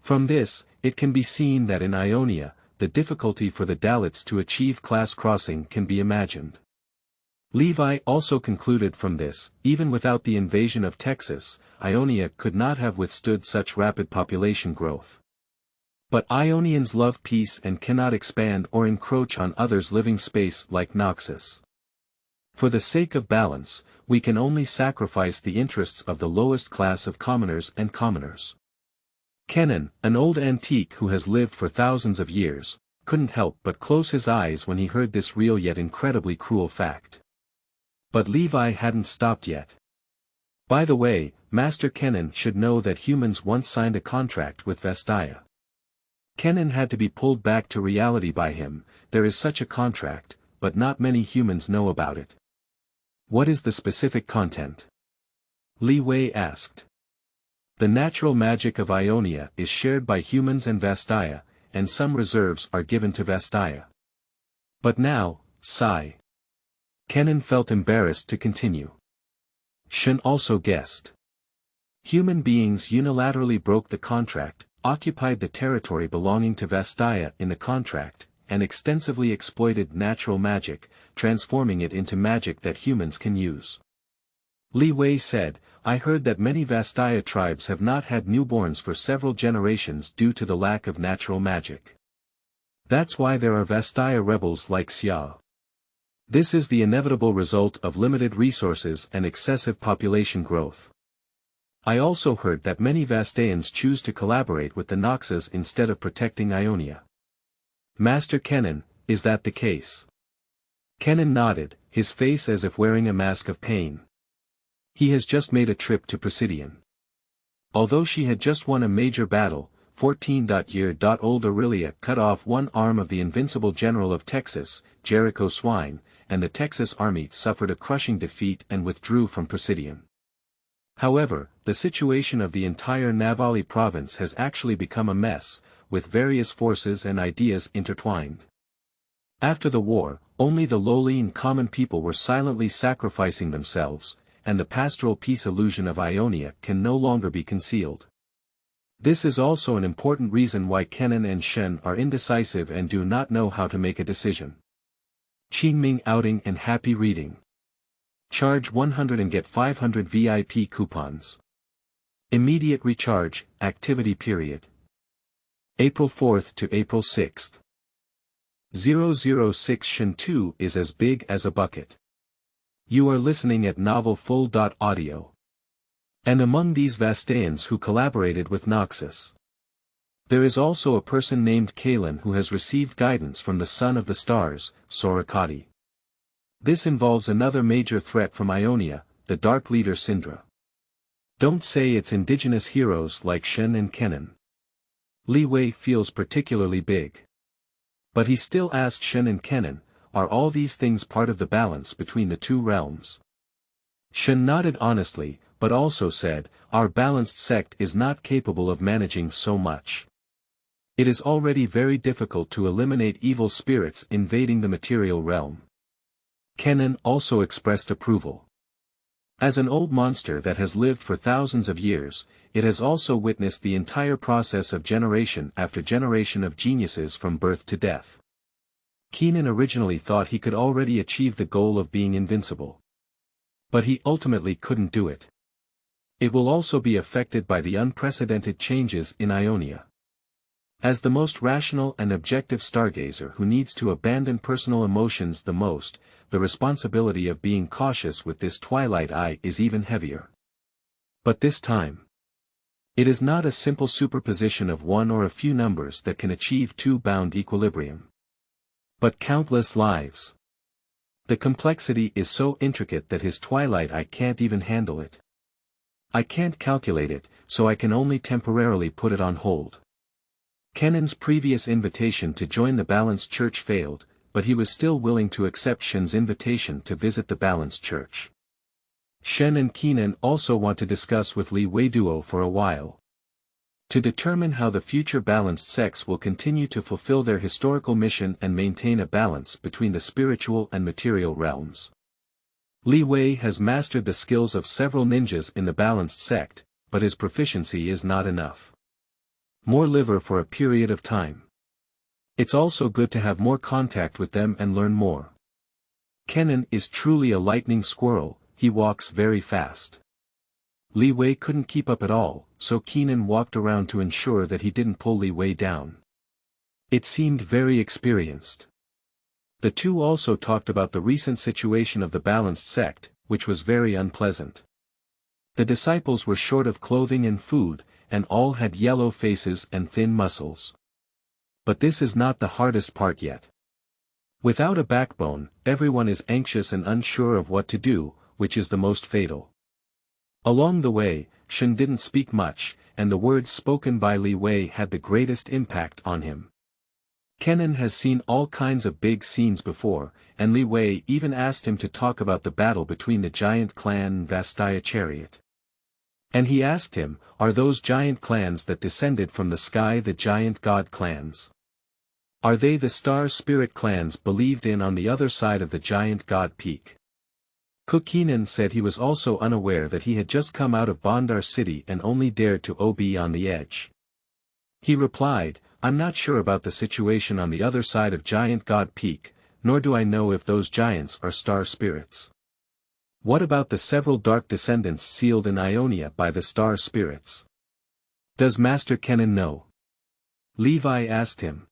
From this, it can be seen that in Ionia, the difficulty for the Dalits to achieve class crossing can be imagined. Levi also concluded from this, even without the invasion of Texas, Ionia could not have withstood such rapid population growth. But Ionians love peace and cannot expand or encroach on others' living space like Noxus. For the sake of balance, we can only sacrifice the interests of the lowest class of commoners and commoners. Kennan, an old antique who has lived for thousands of years, couldn't help but close his eyes when he heard this real yet incredibly cruel fact. But Levi hadn't stopped yet. By the way, Master Kennan should know that humans once signed a contract with Vestia. Kennan had to be pulled back to reality by him. There is such a contract, but not many humans know about it. What is the specific content? Li Wei asked. The natural magic of Ionia is shared by humans and Vastia, and some reserves are given to Vastia. But now, sigh. Kennan felt embarrassed to continue. Shen also guessed. Human beings unilaterally broke the contract, occupied the territory belonging to Vastia in the contract, and extensively exploited natural magic, transforming it into magic that humans can use. Li Wei said, I heard that many Vastia tribes have not had newborns for several generations due to the lack of natural magic. That's why there are Vastia rebels like Xia. This is the inevitable result of limited resources and excessive population growth. I also heard that many Vastians choose to collaborate with the Noxus instead of protecting Ionia. Master Kennan, is that the case? Kennan nodded, his face as if wearing a mask of pain. He has just made a trip to Presidion. Although she had just won a major battle, 14-year-old Lilia cut off one arm of the invincible general of Texas, Jericho Swine, and the Texas army suffered a crushing defeat and withdrew from Presidion. However, the situation of the entire Navali province has actually become a mess, with various forces and ideas intertwined. After the war, only the lowly and common people were silently sacrificing themselves, and the pastoral peace illusion of Ionia can no longer be concealed. This is also an important reason why Kennan and Shen are indecisive and do not know how to make a decision. Qingming outing and happy reading. Charge 100 and get 500 VIP coupons. Immediate recharge, activity period. April 4th to April 6th. 006 Shen 2 is as big as a bucket. You are listening at novelfull.audio. And among these Vastians who collaborated with Noxus, there is also a person named Kalen who has received guidance from the Son of the Stars, Sorakati. This involves another major threat from Ionia, the Dark Leader Syndra. Don't say it's indigenous heroes like Shen and Kennan. Li Wei feels particularly big. But he still asked Shen and Kennan, are all these things part of the balance between the two realms? Shen nodded honestly, but also said, our balanced sect is not capable of managing so much. It is already very difficult to eliminate evil spirits invading the material realm. Kennan also expressed approval. As an old monster that has lived for thousands of years, it has also witnessed the entire process of generation after generation of geniuses from birth to death. Kennan originally thought he could already achieve the goal of being invincible. But he ultimately couldn't do it. It will also be affected by the unprecedented changes in Ionia. As the most rational and objective stargazer who needs to abandon personal emotions the most, the responsibility of being cautious with this twilight eye is even heavier. But this time, it is not a simple superposition of one or a few numbers that can achieve two-bound equilibrium, but countless lives. The complexity is so intricate that his twilight eye can't even handle it. I can't calculate it, so I can only temporarily put it on hold. Kennan's previous invitation to join the Balanced Church failed, but he was still willing to accept Shen's invitation to visit the Balanced Church. Shen and Kennan also want to discuss with Li Wei Duo for a while, to determine how the future balanced sects will continue to fulfill their historical mission and maintain a balance between the spiritual and material realms. Li Wei has mastered the skills of several ninjas in the balanced sect, but his proficiency is not enough. More liver for a period of time. It's also good to have more contact with them and learn more. Kennan is truly a lightning squirrel, he walks very fast. Li Wei couldn't keep up at all, so Kennan walked around to ensure that he didn't pull Li Wei down. It seemed very experienced. The two also talked about the recent situation of the balanced sect, which was very unpleasant. The disciples were short of clothing and food, and all had yellow faces and thin muscles. But this is not the hardest part yet. Without a backbone, everyone is anxious and unsure of what to do, which is the most fatal. Along the way, Shen didn't speak much, and the words spoken by Li Wei had the greatest impact on him. Kennan has seen all kinds of big scenes before, and Li Wei even asked him to talk about the battle between the giant clan and Vastia chariot. And he asked him, are those giant clans that descended from the sky the giant god clans? Are they the star spirit clans believed in on the other side of the giant god peak? Kennan said he was also unaware that he had just come out of Bandar City and only dared to be on the edge. He replied, I'm not sure about the situation on the other side of giant god peak, nor do I know if those giants are star spirits. What about the several dark descendants sealed in Ionia by the star spirits? Does Master Kennan know? Levi asked him.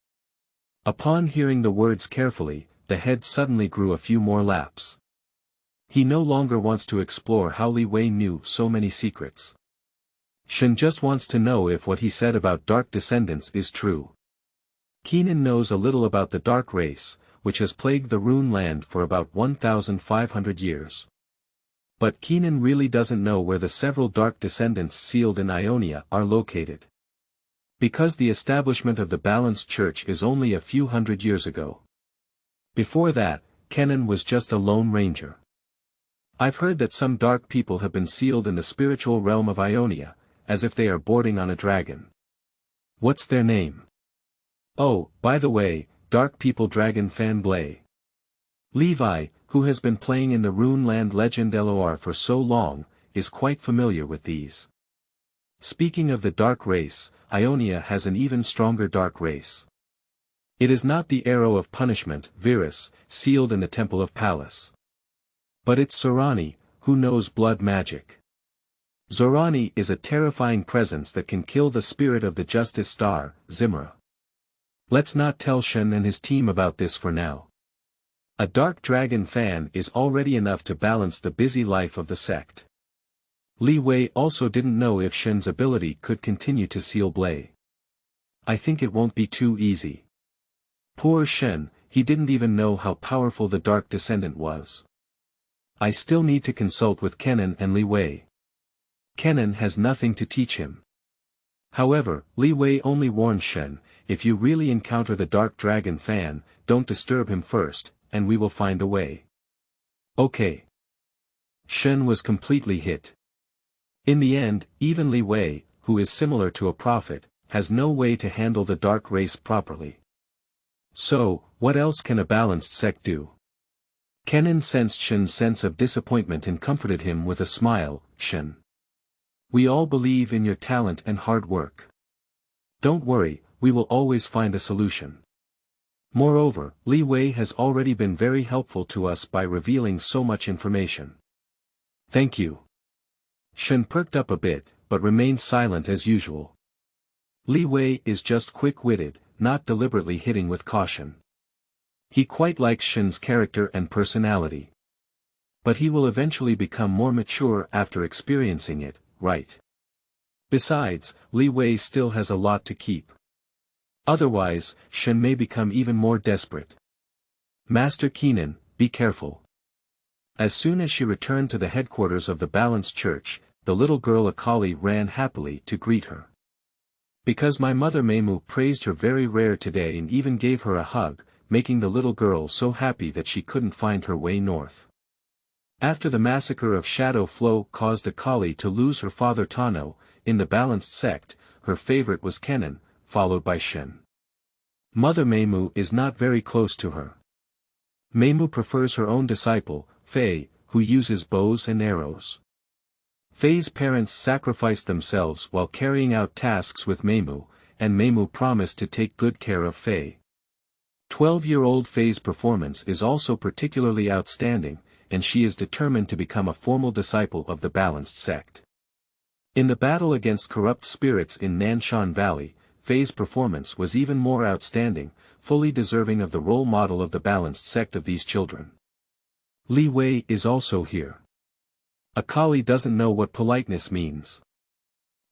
Upon hearing the words carefully, the head suddenly grew a few more laps. He no longer wants to explore how Li Wei knew so many secrets. Shen just wants to know if what he said about dark descendants is true. Kennan knows a little about the dark race, which has plagued the Rune land for about 1,500 years. But Kennan really doesn't know where the several dark descendants sealed in Ionia are located. Because the establishment of the Balanced Church is only a few hundred years ago. Before that, Kennan was just a lone ranger. I've heard that some dark people have been sealed in the spiritual realm of Ionia, as if they are boarding on a dragon. What's their name? Oh, by the way, Dark People Dragon Fan Blay. Levi, who has been playing in the Rune Land Legend LOR for so long, is quite familiar with these. Speaking of the dark race, Ionia has an even stronger dark race. It is not the arrow of punishment, Virus, sealed in the Temple of Pallas. But it's Zorani, who knows blood magic. Zorani is a terrifying presence that can kill the spirit of the Justice Star, Zimra. Let's not tell Shen and his team about this for now. A dark dragon fan is already enough to balance the busy life of the sect. Li Wei also didn't know if Shen's ability could continue to seal Blay. I think it won't be too easy. Poor Shen, he didn't even know how powerful the dark descendant was. I still need to consult with Kennan and Li Wei. Kennan has nothing to teach him. However, Li Wei only warned Shen, if you really encounter the dark dragon fan, don't disturb him first, and we will find a way. Okay. Shen was completely hit. In the end, even Li Wei, who is similar to a prophet, has no way to handle the dark race properly. So, what else can a balanced sect do? Kennan sensed Shen's sense of disappointment and comforted him with a smile, Shen. We all believe in your talent and hard work. Don't worry, we will always find a solution. Moreover, Li Wei has already been very helpful to us by revealing so much information. Thank you. Shen perked up a bit, but remained silent as usual. Li Wei is just quick-witted, not deliberately hitting with caution. He quite likes Shen's character and personality. But he will eventually become more mature after experiencing it, right? Besides, Li Wei still has a lot to keep. Otherwise, Shen may become even more desperate. Master Kennan, be careful. As soon as she returned to the headquarters of the Balanced Church, the little girl Akali ran happily to greet her. Because my mother Meimu praised her very rare today and even gave her a hug, making the little girl so happy that she couldn't find her way north. After the massacre of Shadow Flow caused Akali to lose her father Tano, in the Balanced Sect, her favorite was Kennan, followed by Shen. Mother Meimu is not very close to her. Meimu prefers her own disciple, Fei, who uses bows and arrows. Fei's parents sacrificed themselves while carrying out tasks with Meimu, and Meimu promised to take good care of Fei. 12-year-old Fei's performance is also particularly outstanding, and she is determined to become a formal disciple of the Balanced Sect. In the battle against corrupt spirits in Nanshan Valley, Fei's performance was even more outstanding, fully deserving of the role model of the Balanced Sect of these children. Li Wei is also here. Akali doesn't know what politeness means.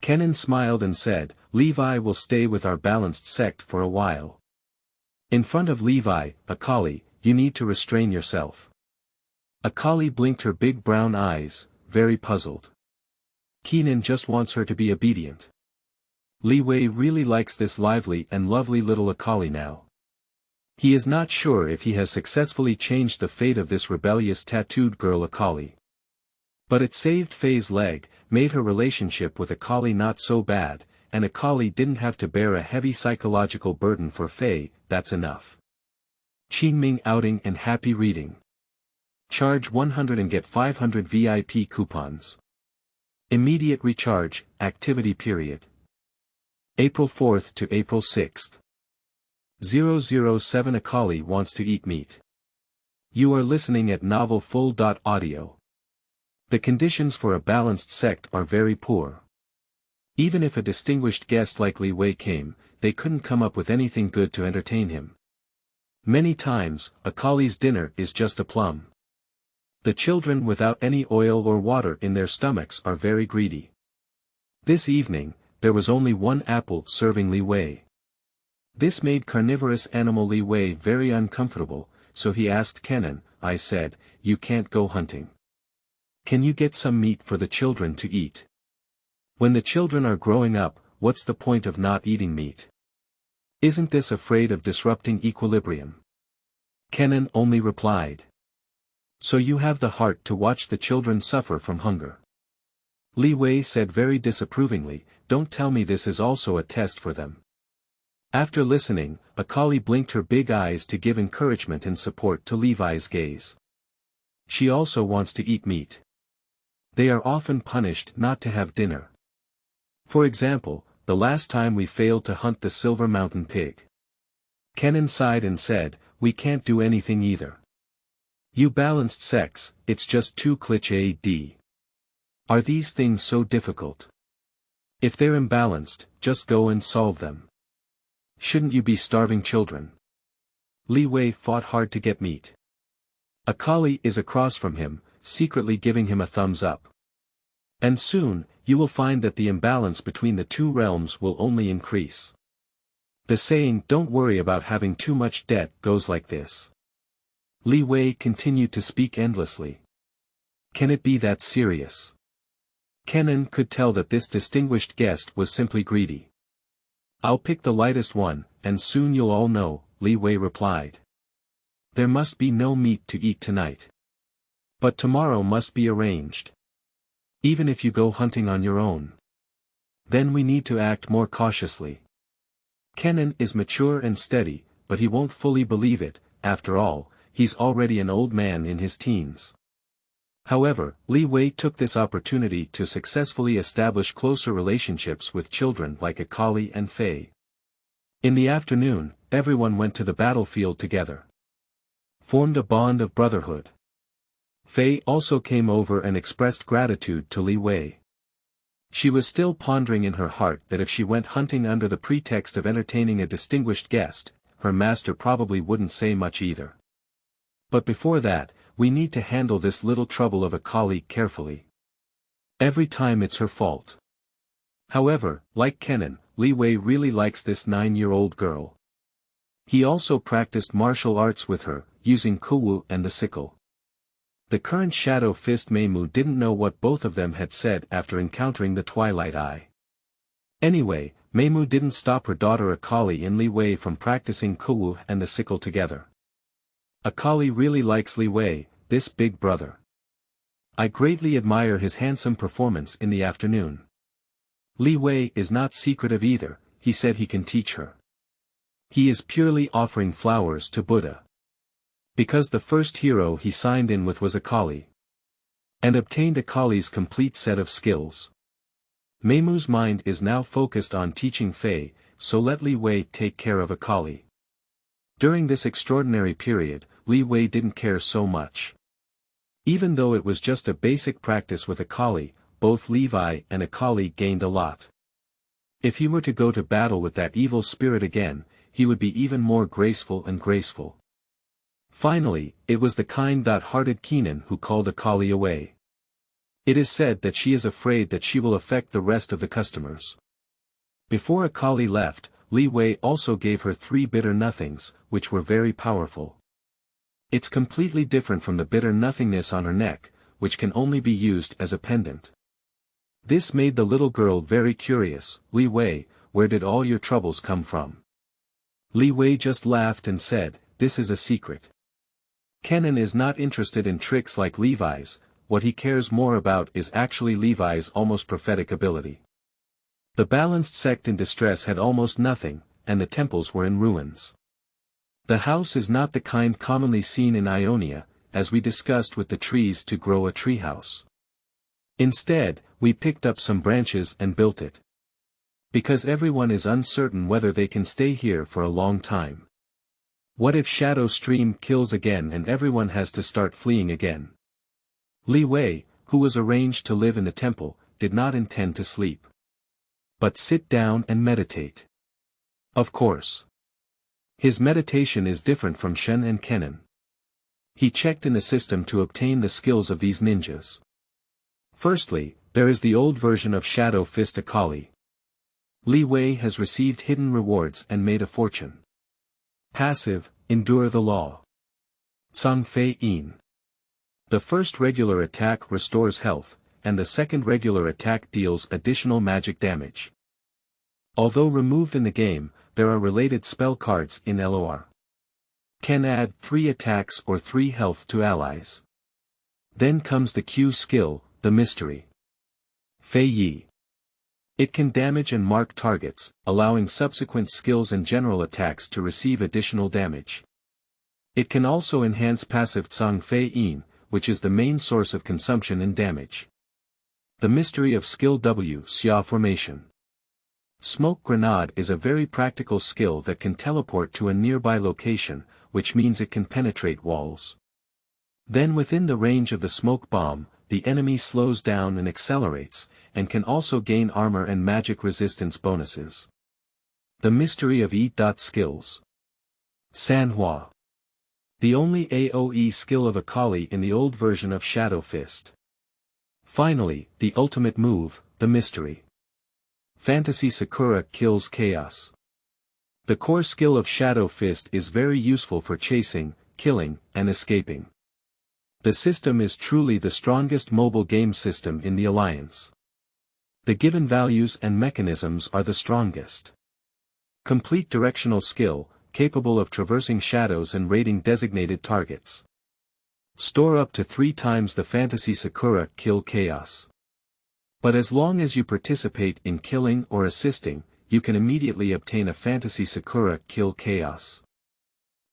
Kennan smiled and said, Levi will stay with our Balanced Sect for a while. In front of Levi, Akali, you need to restrain yourself. Akali blinked her big brown eyes, very puzzled. Kennan just wants her to be obedient. Li Wei really likes this lively and lovely little Akali now. He is not sure if he has successfully changed the fate of this rebellious tattooed girl Akali. But it saved Fei's leg, made her relationship with Akali not so bad, and Akali didn't have to bear a heavy psychological burden for Fei. That's enough. Qingming outing and happy reading. Charge 100 and get 500 VIP coupons. Immediate recharge, activity period. April 4th to April 6th. 007 Akali wants to eat meat. You are listening at novelfull.audio. The conditions for a balanced sect are very poor. Even if a distinguished guest like Li Wei came, they couldn't come up with anything good to entertain him. Many times, Akali's dinner is just a plum. The children without any oil or water in their stomachs are very greedy. This evening, there was only one apple serving Li Wei. This made carnivorous animal Li Wei very uncomfortable, so he asked Kennan. I said, you can't go hunting. Can you get some meat for the children to eat? When the children are growing up, what's the point of not eating meat? Isn't this afraid of disrupting equilibrium? Kennan only replied. So you have the heart to watch the children suffer from hunger. Li Wei said very disapprovingly, don't tell me this is also a test for them. After listening, Akali blinked her big eyes to give encouragement and support to Levi's gaze. She also wants to eat meat. They are often punished not to have dinner. For example, the last time we failed to hunt the Silver Mountain pig. Kennan sighed and said, we can't do anything either. You balanced sex, it's just too cliché. Are these things so difficult? If they're imbalanced, just go and solve them. Shouldn't you be starving children? Li Wei fought hard to get meat. Akali is across from him, secretly giving him a thumbs up. And soon, you will find that the imbalance between the two realms will only increase. The saying don't worry about having too much debt goes like this. Li Wei continued to speak endlessly. Can it be that serious? Kennan could tell that this distinguished guest was simply greedy. I'll pick the lightest one, and soon you'll all know, Li Wei replied. There must be no meat to eat tonight. But tomorrow must be arranged. Even if you go hunting on your own. Then we need to act more cautiously. Kennan is mature and steady, but he won't fully believe it. After all, he's already an old man in his teens. However, Li Wei took this opportunity to successfully establish closer relationships with children like Akali and Fei. In the afternoon, everyone went to the battlefield together. Formed a bond of brotherhood. Fei also came over and expressed gratitude to Li Wei. She was still pondering in her heart that if she went hunting under the pretext of entertaining a distinguished guest, her master probably wouldn't say much either. But before that, we need to handle this little trouble of Akali carefully. Every time it's her fault. However, like Kennan, Li Wei really likes this 9-year-old girl. He also practiced martial arts with her, using Kuwu and the sickle. The current Shadow Fist Meimu didn't know what both of them had said after encountering the Twilight Eye. Anyway, Meimu didn't stop her daughter Akali and Li Wei from practicing Kuwu and the sickle together. Akali really likes Li Wei, this big brother. I greatly admire his handsome performance in the afternoon. Li Wei is not secretive either, he said he can teach her. He is purely offering flowers to Buddha. Because the first hero he signed in with was Akali. And obtained Akali's complete set of skills. Meimu's mind is now focused on teaching Fei, so let Li Wei take care of Akali. During this extraordinary period, Li Wei didn't care so much. Even though it was just a basic practice with Akali, both Levi and Akali gained a lot. If he were to go to battle with that evil spirit again, he would be even more graceful and graceful. Finally, it was the kind-hearted Kennan who called Akali away. It is said that she is afraid that she will affect the rest of the customers. Before Akali left, Li Wei also gave her 3 bitter nothings, which were very powerful. It's completely different from the bitter nothingness on her neck, which can only be used as a pendant. This made the little girl very curious. Li Wei, where did all your troubles come from? Li Wei just laughed and said, this is a secret. Kennan is not interested in tricks like Levi's. what he cares more about is actually Levi's almost prophetic ability. The balanced sect in distress had almost nothing, and the temples were in ruins. The house is not the kind commonly seen in Ionia, as we discussed with the trees to grow a treehouse. Instead, we picked up some branches and built it. Because everyone is uncertain whether they can stay here for a long time. What if Shadow Stream kills again and everyone has to start fleeing again? Li Wei, who was arranged to live in the temple, did not intend to sleep. But sit down and meditate. Of course. His meditation is different from Shen and Kennan. He checked in the system to obtain the skills of these ninjas. Firstly, there is the old version of Shadow Fist Akali. Li Wei has received hidden rewards and made a fortune. Passive, Endure the Law. Zhang Fei Yin. The first regular attack restores health, and the second regular attack deals additional magic damage. Although removed in the game, there are related spell cards in LOR. Can add 3 attacks or 3 health to allies. Then comes the Q skill, the Mystery. Fei Yi. It can damage and mark targets, allowing subsequent skills and general attacks to receive additional damage. It can also enhance passive Zhang Fei Yin, which is the main source of consumption and damage. The Mystery of Skill W Xia Formation. Smoke Grenade is a very practical skill that can teleport to a nearby location, which means it can penetrate walls. Then within the range of the smoke bomb, the enemy slows down and accelerates, and can also gain armor and magic resistance bonuses. The Mystery of E. Skills. Sanhua. The only AoE skill of Akali in the old version of Shadow Fist. Finally, the ultimate move, the Mystery. Fantasy Sakura kills chaos. The core skill of Shadow Fist is very useful for chasing, killing, and escaping. The system is truly the strongest mobile game system in the Alliance. The given values and mechanisms are the strongest. Complete directional skill, capable of traversing shadows and raiding designated targets. Store up to 3 times the Fantasy Sakura kill chaos. But as long as you participate in killing or assisting, you can immediately obtain a Fantasy Sakura kill chaos.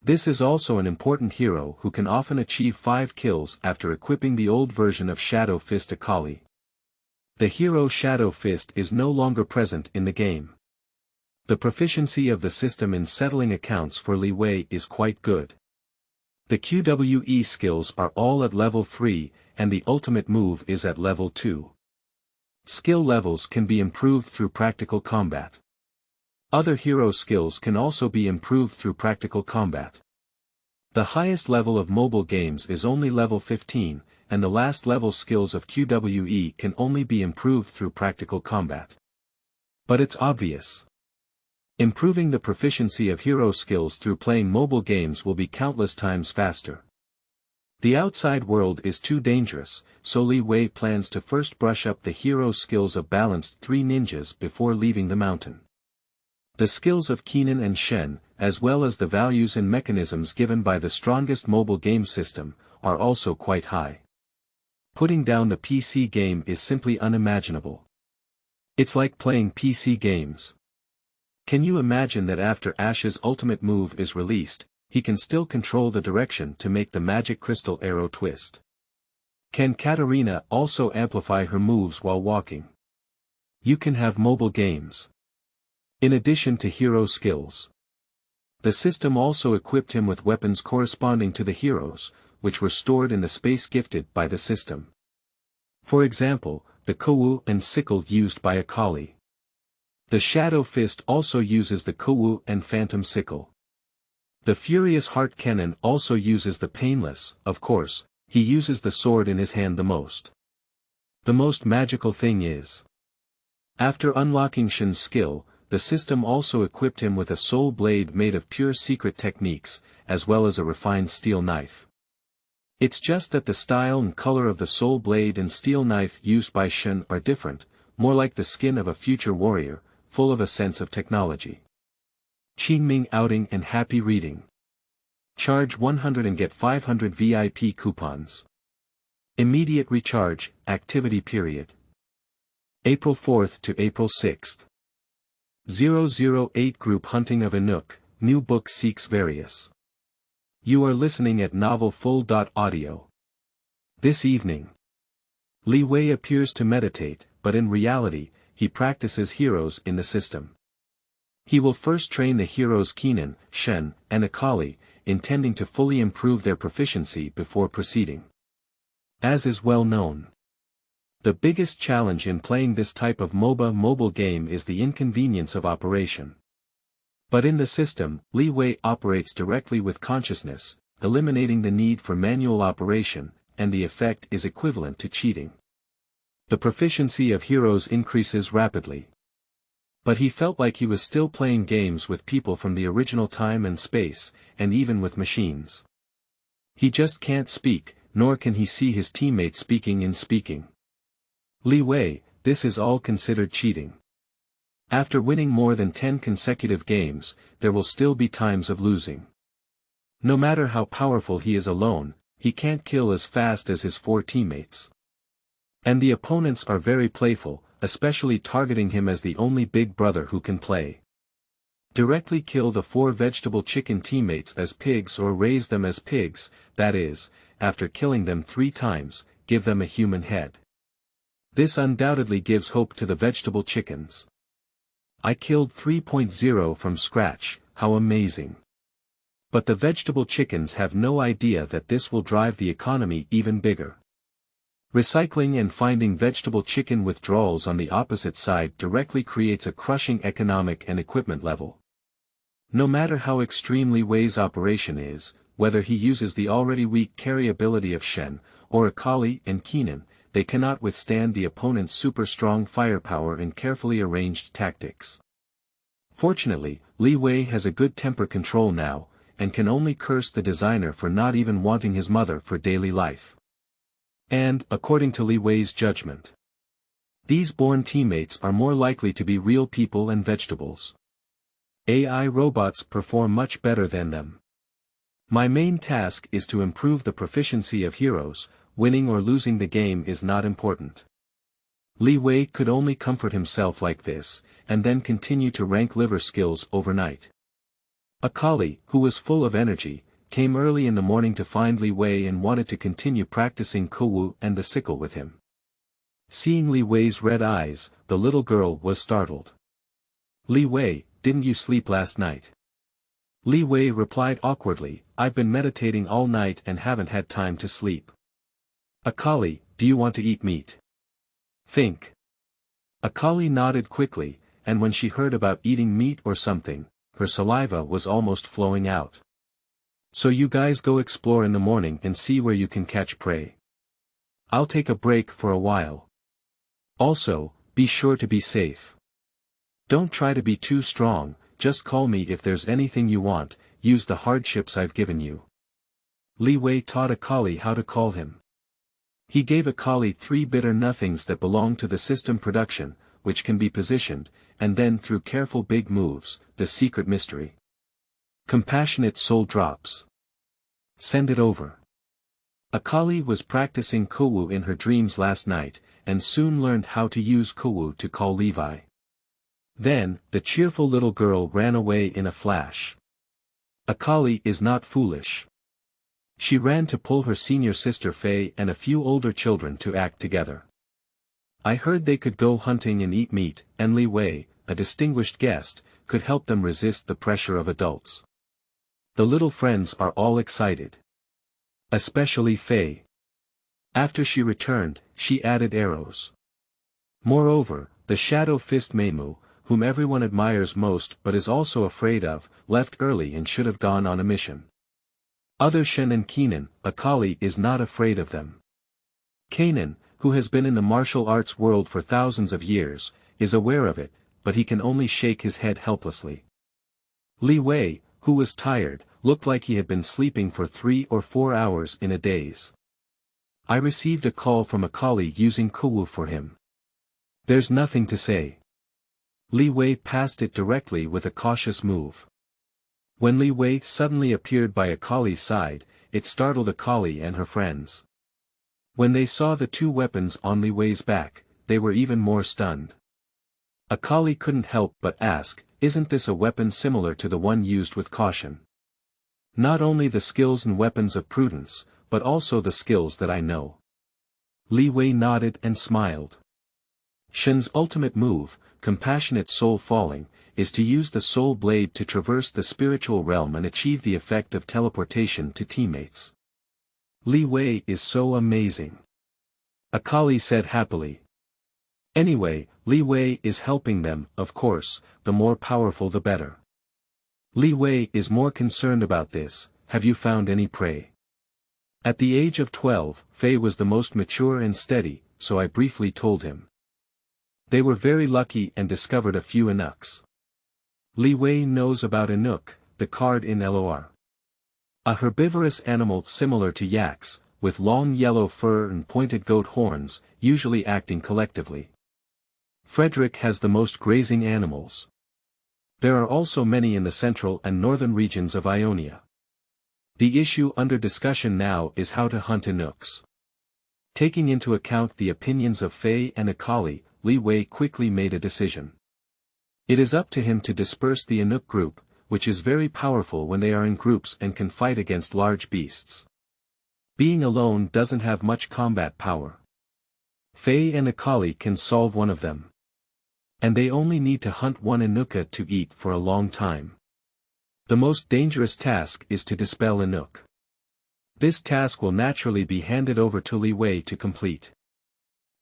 This is also an important hero who can often achieve 5 kills after equipping the old version of Shadow Fist Akali. The hero Shadow Fist is no longer present in the game. The proficiency of the system in settling accounts for Li Wei is quite good. The QWE skills are all at level 3, and the ultimate move is at level 2. Skill levels can be improved through practical combat. Other hero skills can also be improved through practical combat. The highest level of mobile games is only level 15, and the last level skills of QWE can only be improved through practical combat. But it's obvious. Improving the proficiency of hero skills through playing mobile games will be countless times faster. The outside world is too dangerous, so Li Wei plans to first brush up the hero skills of balanced 3 ninjas before leaving the mountain. The skills of Kennan and Shen, as well as the values and mechanisms given by the strongest mobile game system, are also quite high. Putting down the PC game is simply unimaginable. It's like playing PC games. Can you imagine that after Ash's ultimate move is released, he can still control the direction to make the magic crystal arrow twist? Can Katarina also amplify her moves while walking? You can have mobile games. In addition to hero skills. The system also equipped him with weapons corresponding to the heroes, which were stored in the space gifted by the system. For example, the Kowu and sickle used by Akali. The Shadow Fist also uses the Kowu and Phantom Sickle. The Furious Heart Kennan also uses the Painless, of course, he uses the sword in his hand the most. The most magical thing is, after unlocking Shen's skill, the system also equipped him with a soul blade made of pure secret techniques, as well as a refined steel knife. It's just that the style and color of the soul blade and steel knife used by Shen are different, more like the skin of a future warrior, full of a sense of technology. Qingming outing and happy reading. Charge 100 and get 500 VIP coupons. Immediate recharge, activity period. April 4th to April 6th. 008 Group Hunting of Enouk, new book seeks various. You are listening at Novel Full.audio. This evening. Li Wei appears to meditate, but in reality, he practices heroes in the system. He will first train the heroes Kennan, Shen, and Akali, intending to fully improve their proficiency before proceeding. As is well known. The biggest challenge in playing this type of MOBA mobile game is the inconvenience of operation. But in the system, Li Wei operates directly with consciousness, eliminating the need for manual operation, and the effect is equivalent to cheating. The proficiency of heroes increases rapidly. But he felt like he was still playing games with people from the original time and space, and even with machines. He just can't speak, nor can he see his teammates speaking in speaking. Li Wei, this is all considered cheating. After winning more than 10 consecutive games, there will still be times of losing. No matter how powerful he is alone, he can't kill as fast as his 4 teammates. And the opponents are very playful, especially targeting him as the only big brother who can play. Directly kill the 4 vegetable chicken teammates as pigs or raise them as pigs, that is, after killing them 3 times, give them a human head. This undoubtedly gives hope to the vegetable chickens. I killed 3.0 from scratch, how amazing. But the vegetable chickens have no idea that this will drive the economy even bigger. Recycling and finding vegetable chicken withdrawals on the opposite side directly creates a crushing economic and equipment level. No matter how extreme Li Wei's operation is, whether he uses the already weak carry ability of Shen, or Akali and Kennan, they cannot withstand the opponent's super strong firepower and carefully arranged tactics. Fortunately, Li Wei has a good temper control now, and can only curse the designer for not even wanting his mother for daily life. And, according to Li Wei's judgment, these born teammates are more likely to be real people and vegetables. AI robots perform much better than them. My main task is to improve the proficiency of heroes. Winning or losing the game is not important. Li Wei could only comfort himself like this, and then continue to rank liver skills overnight. Akali, who was full of energy, came early in the morning to find Li Wei and wanted to continue practicing Kuwu and the sickle with him. Seeing Li Wei's red eyes, the little girl was startled. Li Wei, didn't you sleep last night? Li Wei replied awkwardly, I've been meditating all night and haven't had time to sleep. Akali, do you want to eat meat? Think. Akali nodded quickly, and when she heard about eating meat or something, her saliva was almost flowing out. So you guys go explore in the morning and see where you can catch prey. I'll take a break for a while. Also, be sure to be safe. Don't try to be too strong, just call me if there's anything you want, use the hardships I've given you. Li Wei taught Akali how to call him. He gave Akali 3 bitter nothings that belong to the system production, which can be positioned, and then through careful big moves, the secret mystery. Compassionate soul drops. Send it over. Akali was practicing Kuwu in her dreams last night, and soon learned how to use Kuwu to call Levi. Then, the cheerful little girl ran away in a flash. Akali is not foolish. She ran to pull her senior sister Faye and a few older children to act together. I heard they could go hunting and eat meat, and Li Wei, a distinguished guest, could help them resist the pressure of adults. The little friends are all excited. Especially Faye. After she returned, she added arrows. Moreover, the Shadow Fist Meimu, whom everyone admires most but is also afraid of, left early and should have gone on a mission. Other Shen and Kennan, Akali is not afraid of them. Kennan, who has been in the martial arts world for thousands of years, is aware of it, but he can only shake his head helplessly. Li Wei, who was tired, looked like he had been sleeping for 3 or 4 hours in a daze. I received a call from Akali using Kuwu for him. There's nothing to say. Li Wei passed it directly with a cautious move. When Li Wei suddenly appeared by Akali's side, it startled Akali and her friends. When they saw the two weapons on Li Wei's back, they were even more stunned. Akali couldn't help but ask, isn't this a weapon similar to the one used with caution? Not only the skills and weapons of prudence, but also the skills that I know. Li Wei nodded and smiled. Shen's ultimate move, Compassionate Soul Falling, is to use the soul blade to traverse the spiritual realm and achieve the effect of teleportation to teammates. Li Wei is so amazing. Akali said happily. Anyway, Li Wei is helping them, of course, the more powerful the better. Li Wei is more concerned about this, have you found any prey? At the age of 12, Fei was the most mature and steady, so I briefly told him. They were very lucky and discovered a few Enouks. Li Wei knows about Enouk, the card in LOR. A herbivorous animal similar to yaks, with long yellow fur and pointed goat horns, usually acting collectively. Frederick has the most grazing animals. There are also many in the central and northern regions of Ionia. The issue under discussion now is how to hunt Enouks. Taking into account the opinions of Fei and Akali, Li Wei quickly made a decision. It is up to him to disperse the Enouk group, which is very powerful when they are in groups and can fight against large beasts. Being alone doesn't have much combat power. Fei and Akali can solve one of them. And they only need to hunt one Enouka to eat for a long time. The most dangerous task is to dispel Enouk. This task will naturally be handed over to Li Wei to complete.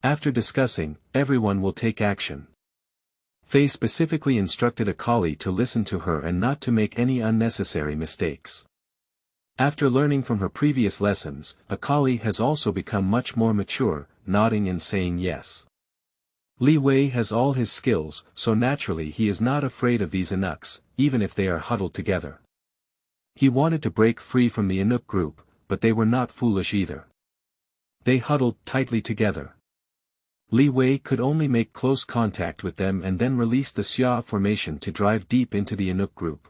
After discussing, everyone will take action. Fei specifically instructed Akali to listen to her and not to make any unnecessary mistakes. After learning from her previous lessons, Akali has also become much more mature, nodding and saying yes. Li Wei has all his skills, so naturally he is not afraid of these Enouks, even if they are huddled together. He wanted to break free from the Enouk group, but they were not foolish either. They huddled tightly together. Li Wei could only make close contact with them and then release the Xia formation to drive deep into the Enouk group.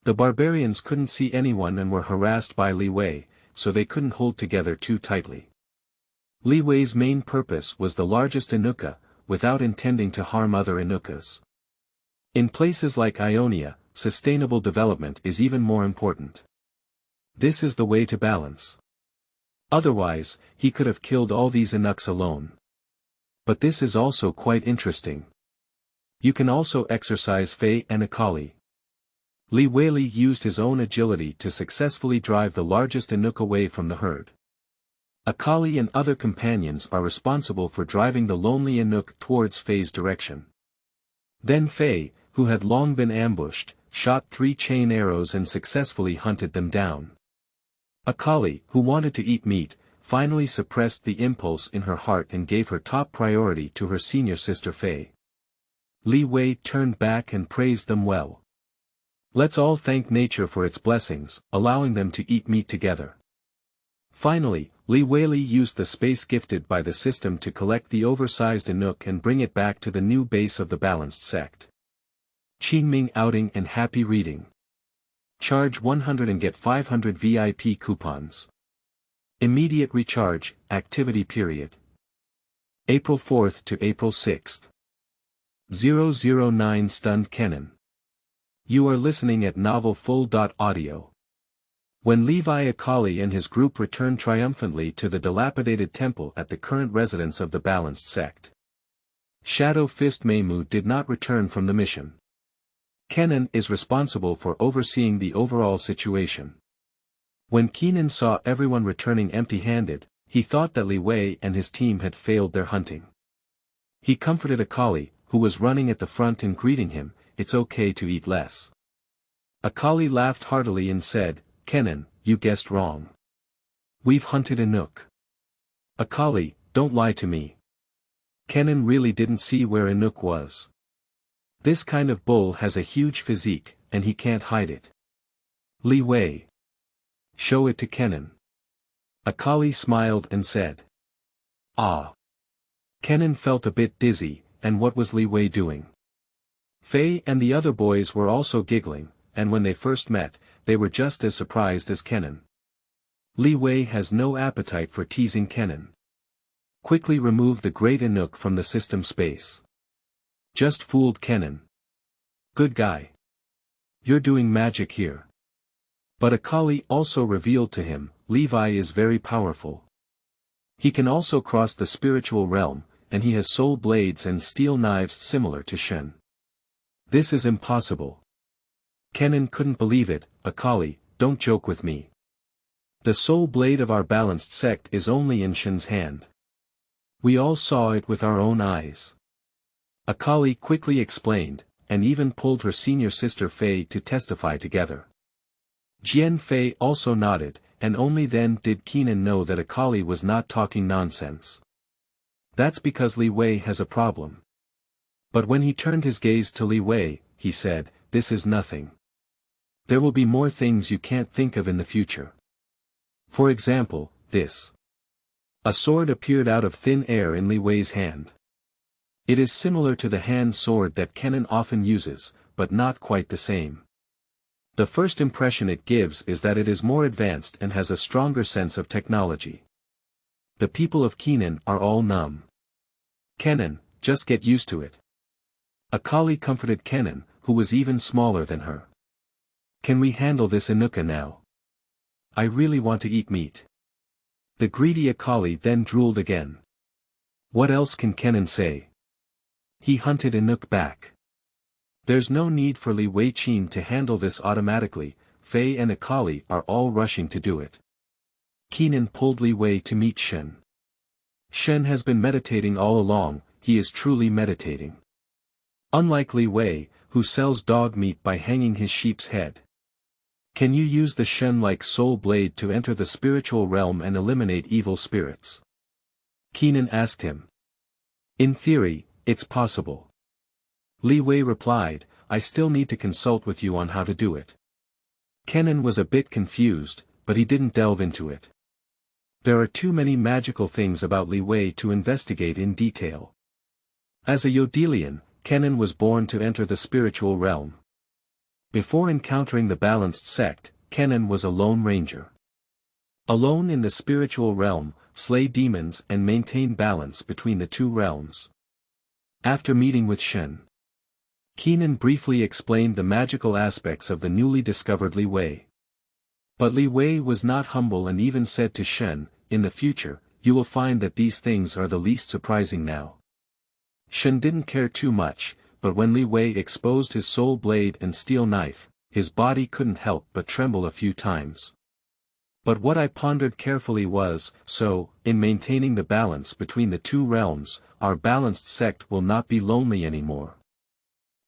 The barbarians couldn't see anyone and were harassed by Li Wei, so they couldn't hold together too tightly. Li Wei's main purpose was the largest Enouka, without intending to harm other Enoukas. In places like Ionia, sustainable development is even more important. This is the way to balance. Otherwise, he could have killed all these Enouks alone. But this is also quite interesting. You can also exercise Fei and Akali. Li Wei used his own agility to successfully drive the largest Enouk away from the herd. Akali and other companions are responsible for driving the lonely Enouk towards Fei's direction. Then Fei, who had long been ambushed, shot 3 chain arrows and successfully hunted them down. Akali, who wanted to eat meat, finally suppressed the impulse in her heart and gave her top priority to her senior sister Fei. Li Wei turned back and praised them well. Let's all thank nature for its blessings, allowing them to eat meat together. Finally, Li Wei used the space gifted by the system to collect the oversized Enouk and bring it back to the new base of the balanced sect. Qingming outing and happy reading. Charge 100 and get 500 VIP coupons. Immediate recharge, activity period. April 4th to April 6th. 009 Stunned Kennan. You are listening at Novel Full.audio. When Levi Akali and his group returned triumphantly to the dilapidated temple at the current residence of the balanced sect. Shadow Fist Meimu did not return from the mission. Kennan is responsible for overseeing the overall situation. When Kennan saw everyone returning empty-handed, he thought that Li Wei and his team had failed their hunting. He comforted Akali, who was running at the front and greeting him, "It's okay to eat less." Akali laughed heartily and said, "Kennan, you guessed wrong. We've hunted Enouk." "Akali, don't lie to me." Kennan really didn't see where Enouk was. This kind of bull has a huge physique, and he can't hide it. Li Wei. Show it to Kennan. Akali smiled and said. Ah. Kennan felt a bit dizzy, and what was Li Wei doing? Fei and the other boys were also giggling, and when they first met, they were just as surprised as Kennan. Li Wei has no appetite for teasing Kennan. Quickly remove the great Enouk from the system space. Just fooled Kennan. Good guy. You're doing magic here. But Akali also revealed to him, Levi is very powerful. He can also cross the spiritual realm, and he has soul blades and steel knives similar to Shen. This is impossible. Kennan couldn't believe it. Akali, don't joke with me. The soul blade of our balanced sect is only in Shen's hand. We all saw it with our own eyes. Akali quickly explained, and even pulled her senior sister Fei to testify together. Jian Fei also nodded, and only then did Kennan know that Akali was not talking nonsense. That's because Li Wei has a problem. But when he turned his gaze to Li Wei, he said, this is nothing. There will be more things you can't think of in the future. For example, this. A sword appeared out of thin air in Li Wei's hand. It is similar to the hand sword that Kennan often uses, but not quite the same. The first impression it gives is that it is more advanced and has a stronger sense of technology. The people of Kennan are all numb. Kennan, just get used to it. Akali comforted Kennan, who was even smaller than her. Can we handle this Enouk now? I really want to eat meat. The greedy Akali then drooled again. What else can Kennan say? He hunted Enouk back. There's no need for Li Wei-chin to handle this automatically, Fei and Akali are all rushing to do it. Kennan pulled Li Wei to meet Shen. Shen has been meditating all along, he is truly meditating. Unlike Li Wei, who sells dog meat by hanging his sheep's head. Can you use the Shen-like soul blade to enter the spiritual realm and eliminate evil spirits? Kennan asked him. In theory, it's possible. Li Wei replied, I still need to consult with you on how to do it. Kennan was a bit confused, but he didn't delve into it. There are too many magical things about Li Wei to investigate in detail. As a Yodelian, Kennan was born to enter the spiritual realm. Before encountering the balanced sect, Kennan was a lone ranger. Alone in the spiritual realm, slay demons and maintain balance between the two realms. After meeting with Shen, Kennan briefly explained the magical aspects of the newly discovered Li Wei. But Li Wei was not humble and even said to Shen, in the future, you will find that these things are the least surprising now. Shen didn't care too much, but when Li Wei exposed his soul blade and steel knife, his body couldn't help but tremble a few times. But what I pondered carefully was, so, in maintaining the balance between the two realms, our balanced sect will not be lonely anymore.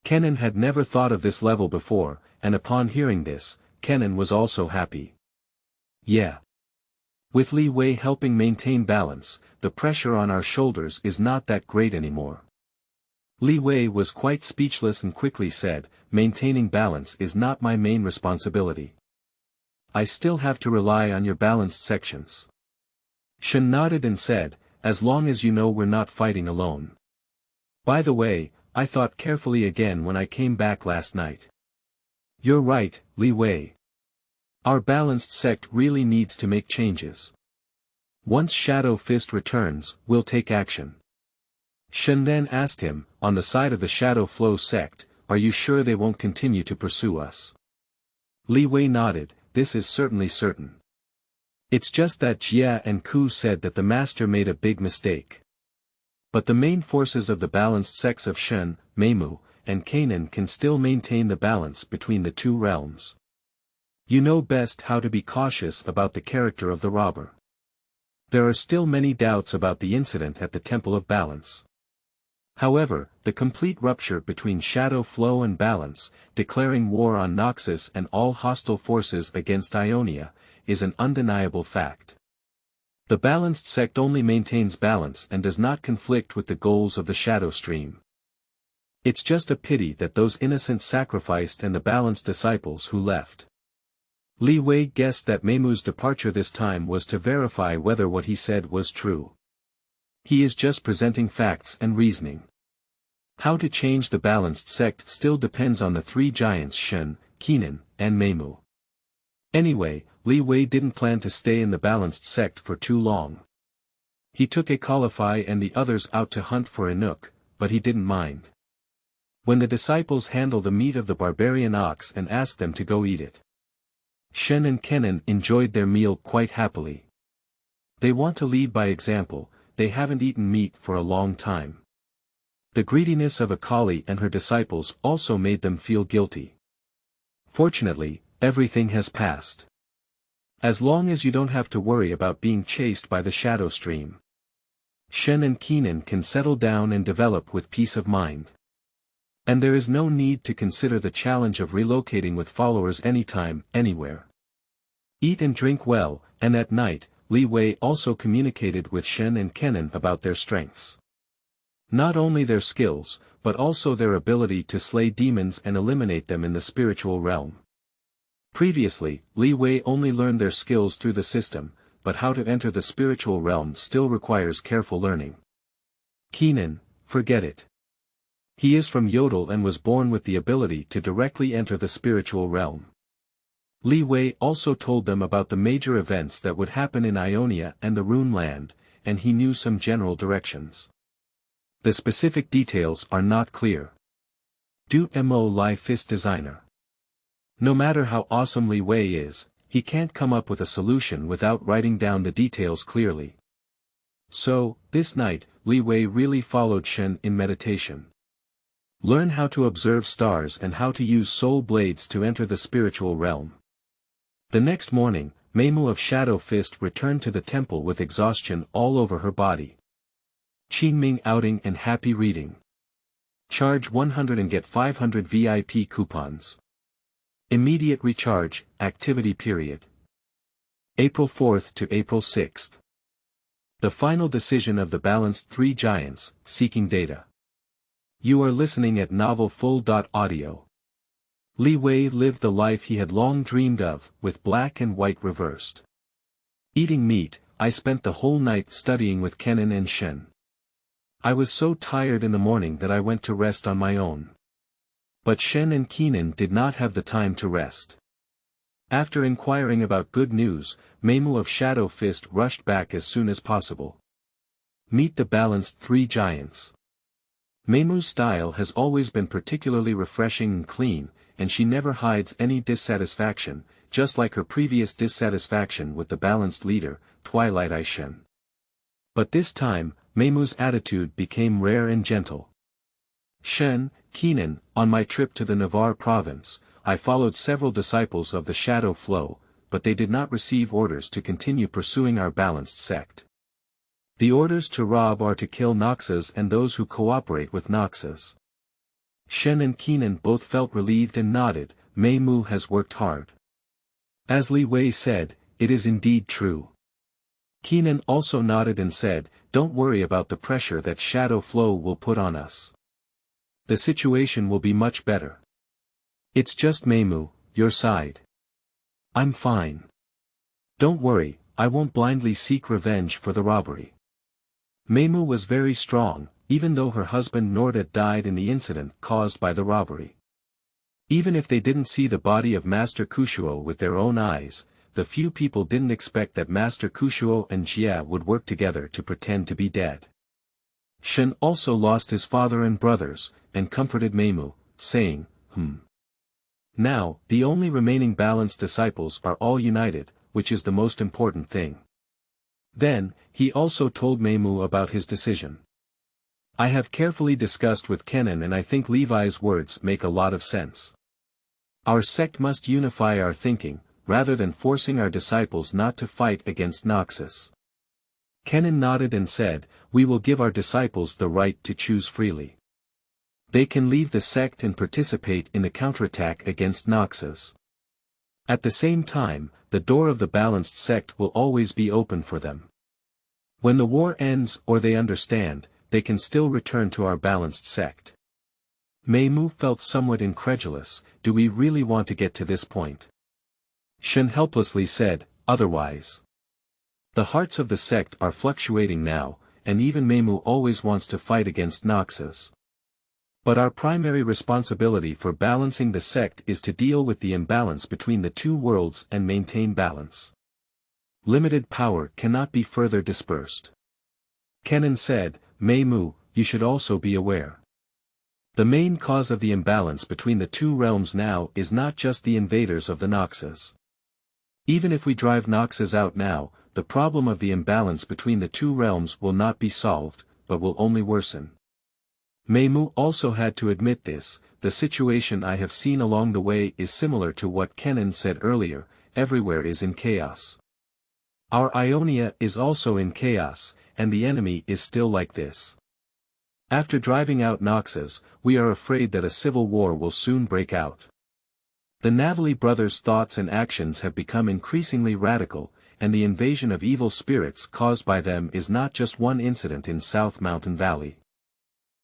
Kennan had never thought of this level before, and upon hearing this, Kennan was also happy. Yeah. With Li Wei helping maintain balance, the pressure on our shoulders is not that great anymore. Li Wei was quite speechless and quickly said, maintaining balance is not my main responsibility. I still have to rely on your balanced sections. Shen nodded and said, as long as you know we're not fighting alone. By the way, I thought carefully again when I came back last night. You're right, Li Wei. Our balanced sect really needs to make changes. Once Shadow Fist returns, we'll take action. Shen then asked him, on the side of the Shadow Flow sect, are you sure they won't continue to pursue us? Li Wei nodded, this is certainly certain. It's just that Jia and Ku said that the master made a big mistake. But the main forces of the balanced sects of Shen, Meimu, and Kennan can still maintain the balance between the two realms. You know best how to be cautious about the character of the robber. There are still many doubts about the incident at the Temple of Balance. However, the complete rupture between Shadow Flow and Balance, declaring war on Noxus and all hostile forces against Ionia, is an undeniable fact. The balanced sect only maintains balance and does not conflict with the goals of the Shadow Stream. It's just a pity that those innocents sacrificed and the balanced disciples who left. Li Wei guessed that Meimu's departure this time was to verify whether what he said was true. He is just presenting facts and reasoning. How to change the balanced sect still depends on the three giants Shen, Kennan, and Meimu. Anyway, Li Wei didn't plan to stay in the balanced sect for too long. He took Akali and the others out to hunt for Enouk, but he didn't mind. When the disciples handle the meat of the barbarian ox and ask them to go eat it, Shen and Kennan enjoyed their meal quite happily. They want to lead by example, they haven't eaten meat for a long time. The greediness of Akali and her disciples also made them feel guilty. Fortunately, everything has passed. As long as you don't have to worry about being chased by the shadow stream, Shen and Kennan can settle down and develop with peace of mind. And there is no need to consider the challenge of relocating with followers anytime, anywhere. Eat and drink well, and at night, Li Wei also communicated with Shen and Kennan about their strengths. Not only their skills, but also their ability to slay demons and eliminate them in the spiritual realm. Previously, Li Wei only learned their skills through the system, but how to enter the spiritual realm still requires careful learning. Kennan, forget it. He is from Yodel and was born with the ability to directly enter the spiritual realm. Li Wei also told them about the major events that would happen in Ionia and the Rune Land, and he knew some general directions. The specific details are not clear. Do-mo Li Fist Designer. No matter how awesome Li Wei is, he can't come up with a solution without writing down the details clearly. So, this night, Li Wei really followed Shen in meditation. Learn how to observe stars and how to use soul blades to enter the spiritual realm. The next morning, Meimu of Shadow Fist returned to the temple with exhaustion all over her body. Qingming outing and happy reading. Charge 100 and get 500 VIP coupons. Immediate recharge, activity period. April 4th to April 6th. The final decision of the balanced three giants, seeking data. You are listening at novel full.audio. Li Wei lived the life he had long dreamed of, with black and white reversed. Eating meat, I spent the whole night studying with Kennan and Shen. I was so tired in the morning that I went to rest on my own. But Shen and Kennan did not have the time to rest. After inquiring about good news, Meimu of Shadow Fist rushed back as soon as possible. Meet the balanced three giants. Meimu's style has always been particularly refreshing and clean, and she never hides any dissatisfaction, just like her previous dissatisfaction with the balanced leader, Twilight-Eye Shen. But this time, Meimu's attitude became rare and gentle. Shen, Kennan, on my trip to the Navarre province, I followed several disciples of the Shadow Flow, but they did not receive orders to continue pursuing our balanced sect. The orders to rob are to kill Noxus and those who cooperate with Noxus. Shen and Kennan both felt relieved and nodded. Meimu has worked hard. As Li Wei said, it is indeed true. Kennan also nodded and said, don't worry about the pressure that Shadow Flow will put on us. The situation will be much better. It's just Meimu, your side. I'm fine. Don't worry, I won't blindly seek revenge for the robbery. Meimu was very strong, even though her husband Norda died in the incident caused by the robbery. Even if they didn't see the body of Master Kushuo with their own eyes, the few people didn't expect that Master Kushuo and Jia would work together to pretend to be dead. Shen also lost his father and brothers, and comforted Meimu, saying, Now, the only remaining balanced disciples are all united, which is the most important thing. Then, he also told Meimu about his decision. I have carefully discussed with Kennan and I think Levi's words make a lot of sense. Our sect must unify our thinking, rather than forcing our disciples not to fight against Noxus. Kennan nodded and said, we will give our disciples the right to choose freely. They can leave the sect and participate in the counterattack against Noxus. At the same time, the door of the balanced sect will always be open for them. When the war ends or they understand, they can still return to our balanced sect. Meimu felt somewhat incredulous. Do we really want to get to this point? Shen helplessly said, otherwise. The hearts of the sect are fluctuating now, and even Meimu always wants to fight against Noxus. But our primary responsibility for balancing the sect is to deal with the imbalance between the two worlds and maintain balance. Limited power cannot be further dispersed. Kennan said, Mei Mu, you should also be aware. The main cause of the imbalance between the two realms now is not just the invaders of the Noxus. Even if we drive Noxus out now, the problem of the imbalance between the two realms will not be solved, but will only worsen. Mei Mu also had to admit this. The situation I have seen along the way is similar to what Kennan said earlier, everywhere is in chaos. Our Ionia is also in chaos, and the enemy is still like this. After driving out Noxus, we are afraid that a civil war will soon break out. The Navali brothers' thoughts and actions have become increasingly radical, and the invasion of evil spirits caused by them is not just one incident in South Mountain Valley.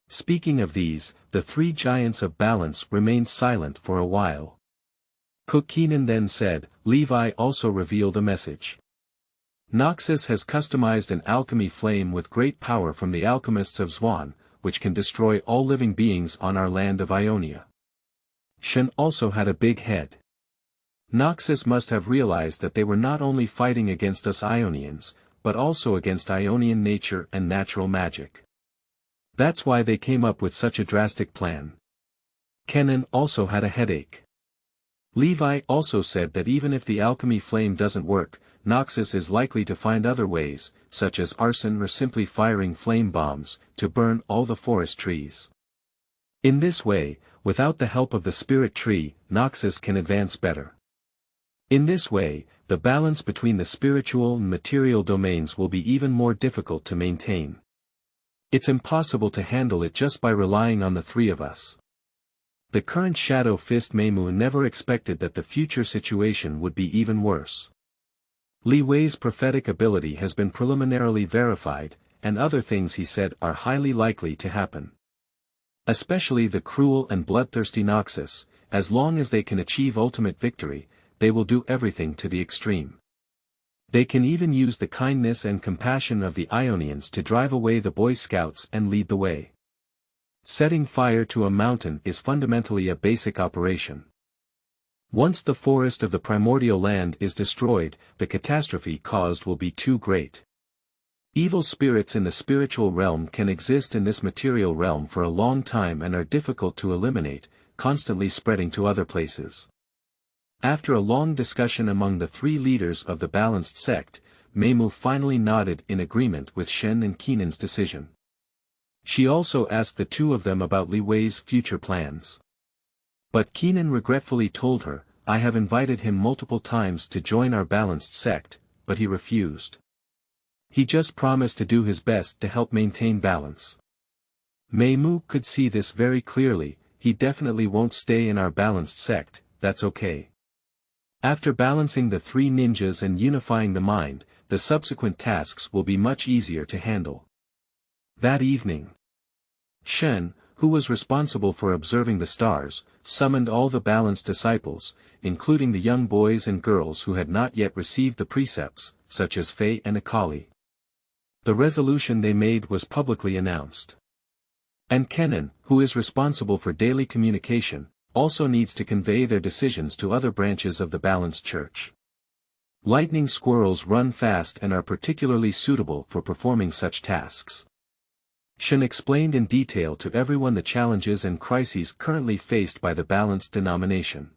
Speaking of these, the three giants of balance remained silent for a while. Kennan then said, Levi also revealed a message. Noxus has customized an alchemy flame with great power from the alchemists of Zwan, which can destroy all living beings on our land of Ionia. Shen also had a big head. Noxus must have realized that they were not only fighting against us Ionians, but also against Ionian nature and natural magic. That's why they came up with such a drastic plan. Kennan also had a headache. Levi also said that even if the alchemy flame doesn't work, Noxus is likely to find other ways, such as arson or simply firing flame bombs, to burn all the forest trees. In this way, without the help of the spirit tree, Noxus can advance better. In this way, the balance between the spiritual and material domains will be even more difficult to maintain. It's impossible to handle it just by relying on the three of us. The current Shadow Fist Mei Mu never expected that the future situation would be even worse. Li Wei's prophetic ability has been preliminarily verified, and other things he said are highly likely to happen. Especially the cruel and bloodthirsty Noxus, as long as they can achieve ultimate victory, they will do everything to the extreme. They can even use the kindness and compassion of the Ionians to drive away the Boy Scouts and lead the way. Setting fire to a mountain is fundamentally a basic operation. Once the forest of the primordial land is destroyed, the catastrophe caused will be too great. Evil spirits in the spiritual realm can exist in this material realm for a long time and are difficult to eliminate, constantly spreading to other places. After a long discussion among the three leaders of the balanced sect, Mei Mu finally nodded in agreement with Shen and Kennan's decision. She also asked the two of them about Li Wei's future plans. But Kennan regretfully told her, I have invited him multiple times to join our balanced sect, but he refused. He just promised to do his best to help maintain balance. Mei Mu could see this very clearly. He definitely won't stay in our balanced sect, that's okay. After balancing the three ninjas and unifying the mind, the subsequent tasks will be much easier to handle. That evening, Shen, who was responsible for observing the stars, summoned all the balanced disciples, including the young boys and girls who had not yet received the precepts, such as Fei and Akali. The resolution they made was publicly announced. And Kennan, who is responsible for daily communication, also needs to convey their decisions to other branches of the balanced church. Lightning squirrels run fast and are particularly suitable for performing such tasks. Shen explained in detail to everyone the challenges and crises currently faced by the balanced denomination.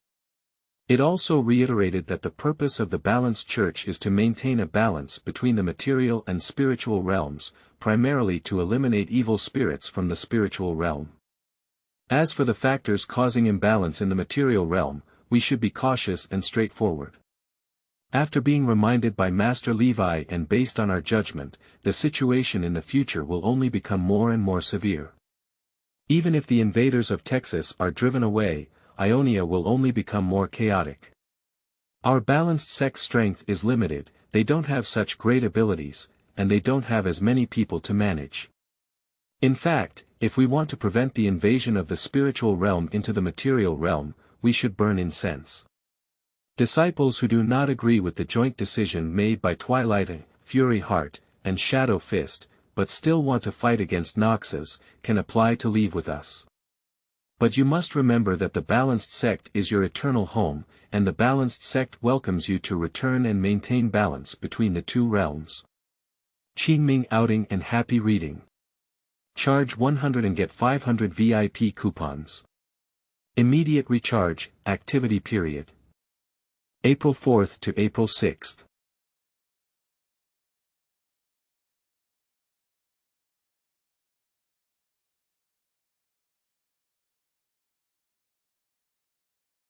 It also reiterated that the purpose of the balanced church is to maintain a balance between the material and spiritual realms, primarily to eliminate evil spirits from the spiritual realm. As for the factors causing imbalance in the material realm, we should be cautious and straightforward. After being reminded by Master Levi and based on our judgment, the situation in the future will only become more and more severe. Even if the invaders of Texas are driven away, Ionia will only become more chaotic. Our balanced sect strength is limited, they don't have such great abilities, and they don't have as many people to manage. In fact, if we want to prevent the invasion of the spiritual realm into the material realm, we should burn incense. Disciples who do not agree with the joint decision made by Twilight, Fury Heart, and Shadow Fist, but still want to fight against Noxus, can apply to leave with us. But you must remember that the balanced sect is your eternal home, and the balanced sect welcomes you to return and maintain balance between the two realms. Qingming outing and happy reading. Charge 100 and get 500 VIP coupons. Immediate recharge, activity period. April 4th to April 6th.